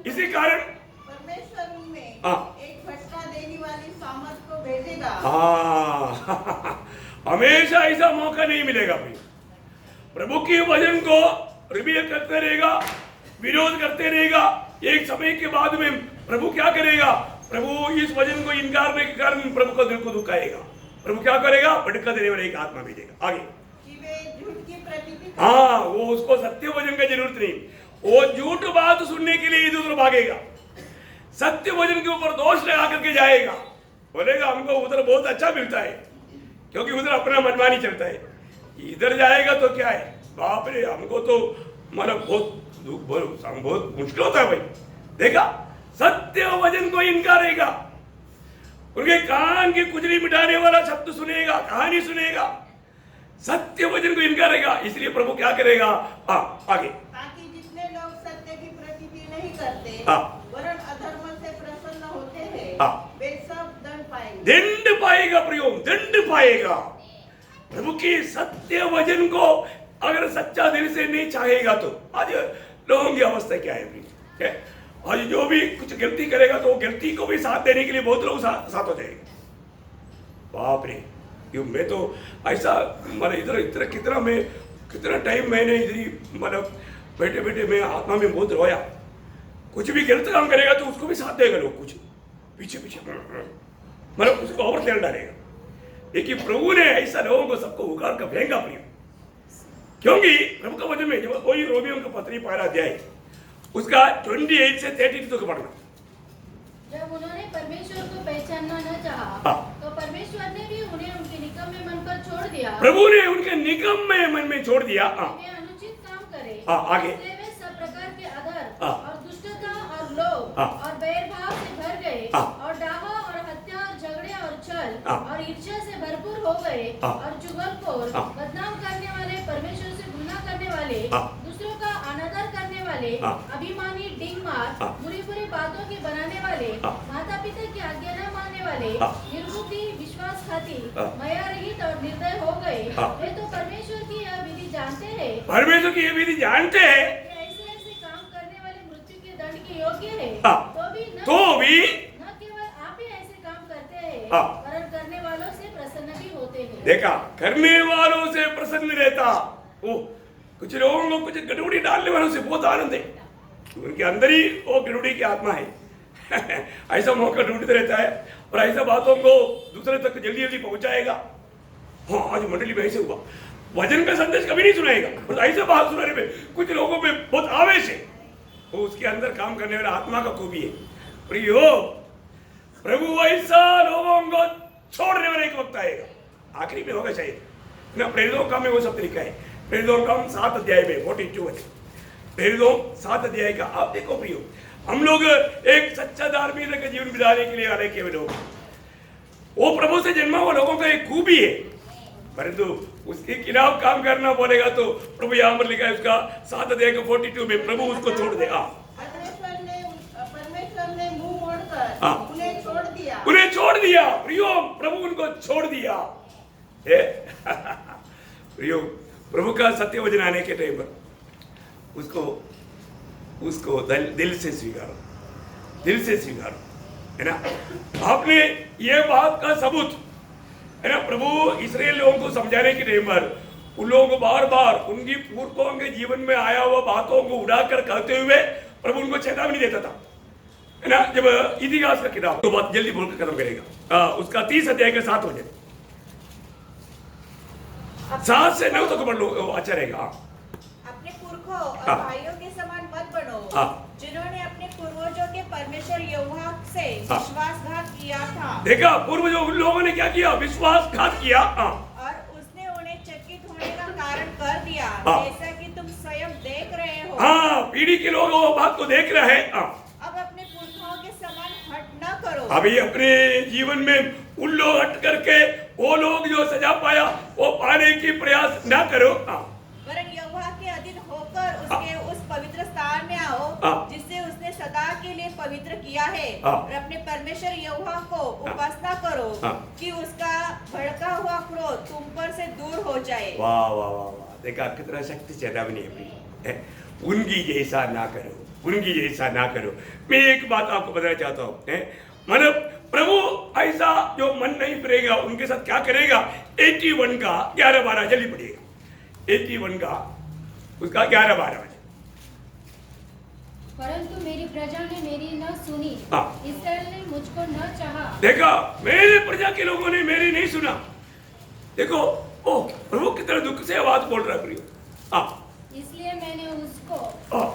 इसी कारण परमेश्वर उनमें एक भटका देने वाली सामर्थ को भेजेगा। हमेशा ऐसा मौका नहीं मिलेगा। प्रभु के वचन को रिबेल करते रहेगा, विरोध करते रहेगा, एक समय के बाद में प्रभु क्या करेगा? प्रभु इस वचन को इनकार करने के कारण प्रभु का दिल को दुखाएगा। प्रभु क्या करेगा? भटका देने वाले एक आत्मा भेजेगा आगे कि वे झूठ की प्रतीति। वो उसको सत्य वचन का जरूरत नहीं, वो झूठ बात सुनने के लिए इधर उधर भागेगा, सत्य वचन के ऊपर दोष लगा करके जाएगा, बोलेगा हमको उधर बहुत अच्छा मिलता है, क्योंकि उधर अपना मनमानी चलता है। इधर जाएगा तो क्या है, बाप रे, हमको तो मतलब बहुत मुश्किल होता है भाई। देखा, सत्य वचन को इनकारेगा, उनके कान की कुजली मिटाने वाला शब्द सुनेगा, कहानी सुनेगा, सत्य वचन को इनकारेगा। इसलिए प्रभु क्या करेगा? आगे, ताकि जितने लोग सत्य की प्रतीति नहीं करते वरन अधर्म से प्रसन्न होते हैं, वे सब दंड पाएंगे। दंड पाएगा प्रियो, दंड पाएगा। प्रभु की सत्य वचन को अगर सच्चा दिल से नहीं चाहेगा तो आज लोगों की अवस्था क्या है? आज जो भी कुछ गलती करेगा तो गलती को भी साथ देने के लिए बहुत लोग साथ हो जाएंगे। बाप रे, क्यों मैं तो ऐसा मतलब इधर कितना टाइम मैंने इधर ही मतलब बैठे बैठे मैं आत्मा में बहुत रोया। कुछ भी गलत काम करेगा तो उसको भी साथ देगा लोग, कुछ पीछे मतलब उसको और तेल डालेगा। लेकिन प्रभु ने ऐसा लोगों को सबको उगाड़ कर फेंका प्रिय, क्योंकि प्रभु का वचन में जब कोई रोमियों का पत्री 12 अध्याय उसका 28 से 32 तक पढ़ना। जब उन्होंने परमेश्वर को पहचानना न चाहा, तो परमेश्वर ने भी उन्हें उनके निकम में मन पर छोड़ दिया। प्रभु ने उनके निकम में मन में छोड़ दिया। वे अनुचित काम करे, आगे, इसलिए वे सब प्रकार के अधर और दुष्टता और लोभ और बैरभाव से भर गए और डाहा और हत्या और झगड़े और छल और ईर्ष्या से भरपूर हो गए और चुगलखोर, बदनाम करने वाले, परमेश्वर से गुनाह करने वाले, दूसरों का अनादर करने हाँ। अभिमानी, डींग मार, हाँ। बुरी बुरी बातों के बनाने वाले, हाँ। माता पिता की आज्ञा न मानने वाले, हाँ। निर्बुद्धि, विश्वासघाती, हाँ। माया रहित और निर्दय हो गए। हाँ। वे तो परमेश्वर की यह विधि जानते हैं परमेश्वर की ये विधि जानते हैं, कि ऐसे ऐसे काम करने वाले मृत्यु के दंड के योग्य है। हाँ। तो भी न केवल आप ही ऐसे काम करते हैं, हाँ। वरन करने वालों से प्रसन्न भी होते हैं। देखा, करने वालों से प्रसन्न रहता। वो कुछ लोगों को कुछ गड़बड़ी डालने वालों से बहुत आनंद है, उनके अंदर ही वो गड़बड़ी की आत्मा है। ऐसा मौका ढूंढते रहता है और ऐसा बातों को दूसरे तक जल्दी जल्दी पहुंचाएगा। हाँ, आज मंडली में ऐसे हुआ, वचन का संदेश कभी नहीं सुनाएगा, बस ऐसे बात सुनाने पे कुछ लोगों पे बहुत आवेश है, वो उसके अंदर काम करने वाला आत्मा का खूबी है। प्रियो, प्रभु ऐसा लोगों को छोड़ने वाला एक वक्त आएगा, आखिरी में होगा शायद ना। प्रेरितों का में वो सब तरीका है। प्रेरितों का 7 अध्याय में 42 है, प्रेरितों 7 अध्याय का। आप देखो प्रियो, हम लोग एक सच्चा धार्मिक का जीवन बिताने के लिए आ रहे केवल लोग, वो प्रभु से जन्मा हुआ लोगों का एक खूबी है, परंतु उसके खिलाफ काम करना बोलेगा तो प्रभु यहाँ पर लिखा है उसका 7 अध्याय का 42 में, प्रभु उसको छोड़ दे। परमेश्वर ने मुंह मोड़कर हाँ। उन्हें छोड़ दिया। उन्हें छोड़ दिया प्रियो, प्रभु उनको छोड़ दिया। प्रियो, प्रभु का सत्य वचन आने के टाइम पर उसको दिल से स्वीकारो, दिल से स्वीकारो, है ना। आपने ये बात का सबूत, है ना, प्रभु इस्राएल लोगों को समझाने के टाइम पर उन लोगों को बार बार उनकी पूर्वों के जीवन में आया हुआ बातों को उड़ाकर कहते हुए प्रभु उनको चेतावनी देता था, है ना। जब इतिहास का किताब तो बात जल्दी बोलकर खत्म करेगा, उसका 30 अध्याय का 7 वचन, 7 से 9 तक पढ़ लो, अच्छा रहेगा। अपने पुरखों और हाँ। भाइयों के समान मत बनो, हाँ। जिन्होंने अपने पूर्वजों के परमेश्वर यहोवा से हाँ। विश्वासघात किया था। देखा, पूर्वजों उन लोगों ने क्या किया, विश्वासघात किया। और उसने उन्हें चकित होने का कारण कर दिया, हाँ। जैसा कि तुम स्वयं देख रहे हो। हाँ, पीढ़ी के लोग वो बात को देख रहे हैं। अब अपने पुरखाओं के समान हट न करो। अभी अपने जीवन में उन लोग हट करके वो लोग जो सजा पाया वो पाने की प्रयास ना करो, वरन यहोवा के अधीन होकर उसके उस पवित्र स्थान में आओ, जिससे उसने सदा के लिए पवित्र किया है। और अपने परमेश्वर यहोवा को उपासना करो, कि उसका भड़का हुआ क्रोध तुम पर से दूर हो जाए। वाह वाह वाह वाह, देखा कितना शक्ति चेतावनी है। उनकी जैसा ना करो, उनकी जैसा ना करो। मैं एक बात आपको बताना चाहता हूँ, मतलब प्रभु ऐसा जो मन नहीं करेगा उनके साथ क्या करेगा। 81 का 11-12 जल्दी पड़ेगा, 81 का उसका 11-12। परंतु मेरी प्रजा ने मेरी न सुनी, हाँ। इस्राएल ने मुझको न चाहा। देखा, मेरे प्रजा के लोगों ने मेरी नहीं सुना। देखो, ओ प्रभु कितना दुख से आवाज बोल रहा है प्रियो। इसलिए मैंने उसको हाँ,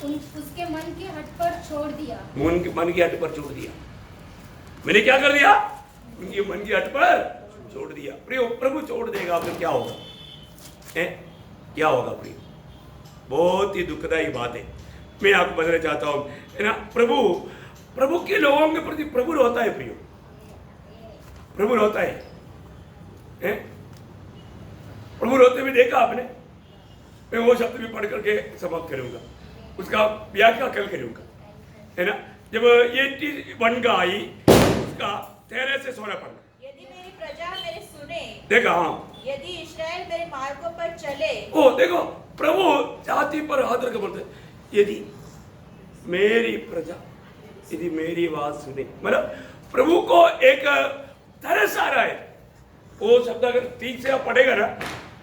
उसके मन के हट पर छोड़ दिया। मन की हट पर छोड़ दिया। मैंने क्या कर दिया, उनकी मन की हट पर छोड़ दिया। प्रियो, प्रभु छोड़ देगा तो क्या होगा, क्या होगा प्रियो, बहुत ही दुखदायी बात है। मैं आपको बताना चाहता हूँ, है ना, प्रभु के लोगों के प्रति प्रभु रोता है प्रियो, प्रभु रोता है। प्रभु रोते हुए देखा आपने। मैं वो शब्द भी पढ़ करके समाप्त करूंगा, उसका व्याख्या कल करूंगा, है ना। जब 81 का आई, उसका 13 से 16 पढ़ना। यदि मेरी प्रजा मेरे सुने, देखा, हाँ, यदि इस्राएल मेरे मार्गों पर चले। ओ देखो, प्रभु जाति पर हाथ रख बोलते, यदि मेरी प्रजा, यदि मेरी बात सुने, मतलब प्रभु को एक तरस आ रहा है। वो शब्द अगर ठीक से आप पढ़ेगा ना,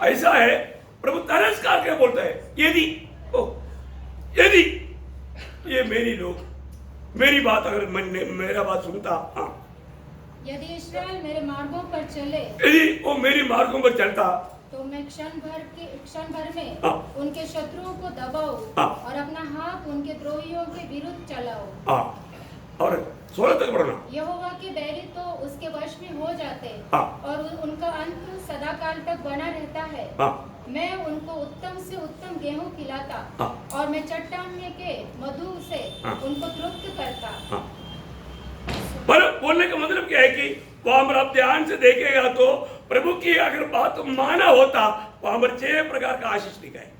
ऐसा है, प्रभु तरस करके बोलता है, यदि ये मेरी लोग मेरी बात अगर मेरा बात सुनता, हाँ, यदि इस्राएल मेरे मार्गों पर चले, यदि वो मेरी मार्गों पर चलता, तो मैं क्षण भर में हाँ। उनके शत्रुओं को दबाऊं, हाँ। और अपना हाथ उनके द्रोहियों के विरुद्ध चलाऊं। हाँ, और 16 तक पढ़ना। यहोवा के बैरी तो उसके वश में हो जाते, हाँ। और उनका अंत सदा काल तक बना रहता है। हाँ। मैं उनको उत्तम से उत्तम गेहूं खिलाता, हाँ। और मैं चट्टान में के मधु से हाँ। उनको तृप्त करता। हाँ। पर बोलने का मतलब क्या है कि वहां पर आप ध्यान से देखेगा तो प्रभु की अगर बात माना होता, वहां पर 6 प्रकार का आशीष लिखा है।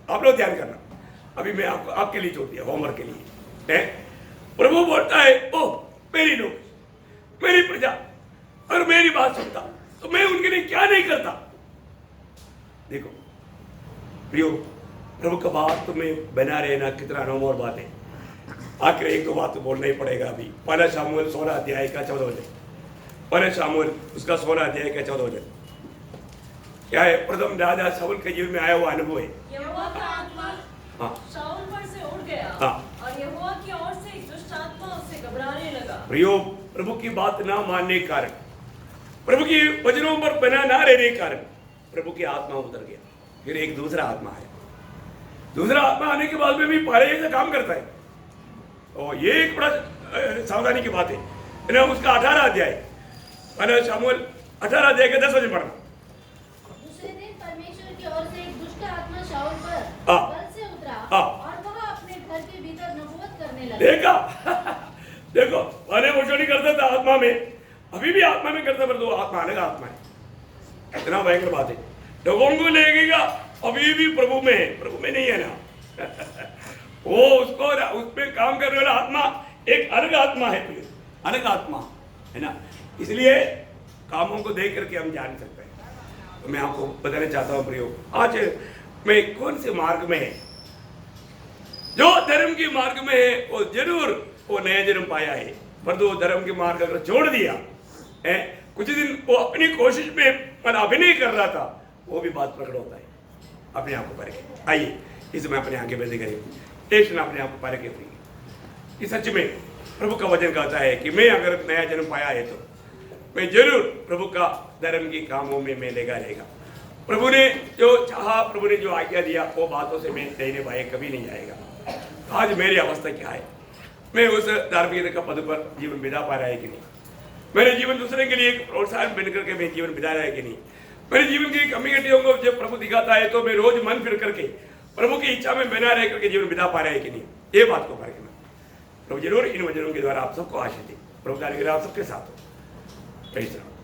आप लोग ध्यान करना, अभी मैं आपको आपके लिए छोड़ दिया होमवर्क के लिए है। प्रभु बोलता है ओ मेरी लोग, मेरी प्रजा और मेरी बात सुनता तो मैं उनके लिए क्या नहीं करता। देखो प्रियो, प्रभु का बात तुम्हें बना रहना कितना अनमोल बात है। आखिर एक दो बात तो बोलना ही पड़ेगा। अभी पहला शामुएल 16 अध्याय का 14 वचन, पहला शामुएल उसका 16 अध्याय का 14 वचन क्या है? प्रथम राजा शाऊल के जीवन में आया हुआ अनुभव है। यहोवा का आत्मा शाऊल पर से उड़ गया और यहोवा की ओर से एक दुष्ट आत्मा उससे घबराने लगा। प्रियो, प्रभु की बात ना मानने के कारण, प्रभु की वचनों पर बना ना रहने के कारण प्रभु की आत्मा उतर गया। फिर एक दूसरा आत्मा आया। दूसरा आत्मा आने के बाद में भी पहले जैसा काम करता है। और ये एक बड़ा सावधानी की बात है ना। उसका 18 अध्याय, पहला शामुएल 18 अध्याय के 10 वचन पढ़ना। दूसरे दिन परमेश्वर की ओर से एक दुष्ट आत्मा शाऊल पर बल से उतरा और वह अपने घर के भीतर नबूवत करने लगा। देखा देखो, पहले वो जो नहीं करता था आत्मा में, अभी भी आत्मा में करता, पर दो आत्मा अलग आत्मा है। इतना भयंकर बात है। लोगों को लगेगा अभी भी प्रभु में है, प्रभु में नहीं है ना। वो उसको उसमें काम करने वाला आत्मा एक अलग आत्मा है, अलग आत्मा है ना। इसलिए कामों को देख करके हम जान सकते हैं। तो मैं आपको बताना चाहता हूँ प्रियो, आज मैं कौन से मार्ग में है। जो धर्म के मार्ग में है वो जरूर वो नया जन्म पाया है, पर वो धर्म के मार्ग अगर छोड़ दिया है, कुछ दिन वो अपनी कोशिश में पर अभिनय कर रहा था, वो भी बात प्रकट होता है। अपने आप को परखे। आइए इसमें अपने आगे बंद करिए, एक अपने आप को परखे हुई कि सच में प्रभु का वचन कहता है कि मैं अगर नया जन्म पाया है तो मैं जरूर प्रभु का धर्म के कामों में मैं लगा रहेगा। प्रभु ने जो चाहा, प्रभु ने जो आज्ञा दिया, वो बातों से मैं देने पाए कभी नहीं जाएगा। आज मेरी अवस्था क्या है? मैं उस धार्मिकता का पद पर जीवन बिता पा रहा है कि नहीं? मेरे जीवन दूसरे के लिए एक प्रोत्साहन बन करके मैं जीवन बिता रहा है कि नहीं? मेरे जीवन की कमियों को जब प्रभु दिखाता है तो मैं रोज मन फिर करके प्रभु की इच्छा में बना रह करके जीवन बिता पा रहा है कि नहीं? ये बात को परखना। प्रभु जरूर इन वचनों के द्वारा आप सबको आशीष दे। प्रभु का अनुग्रह आप सबके साथ हो। Praise the Lord.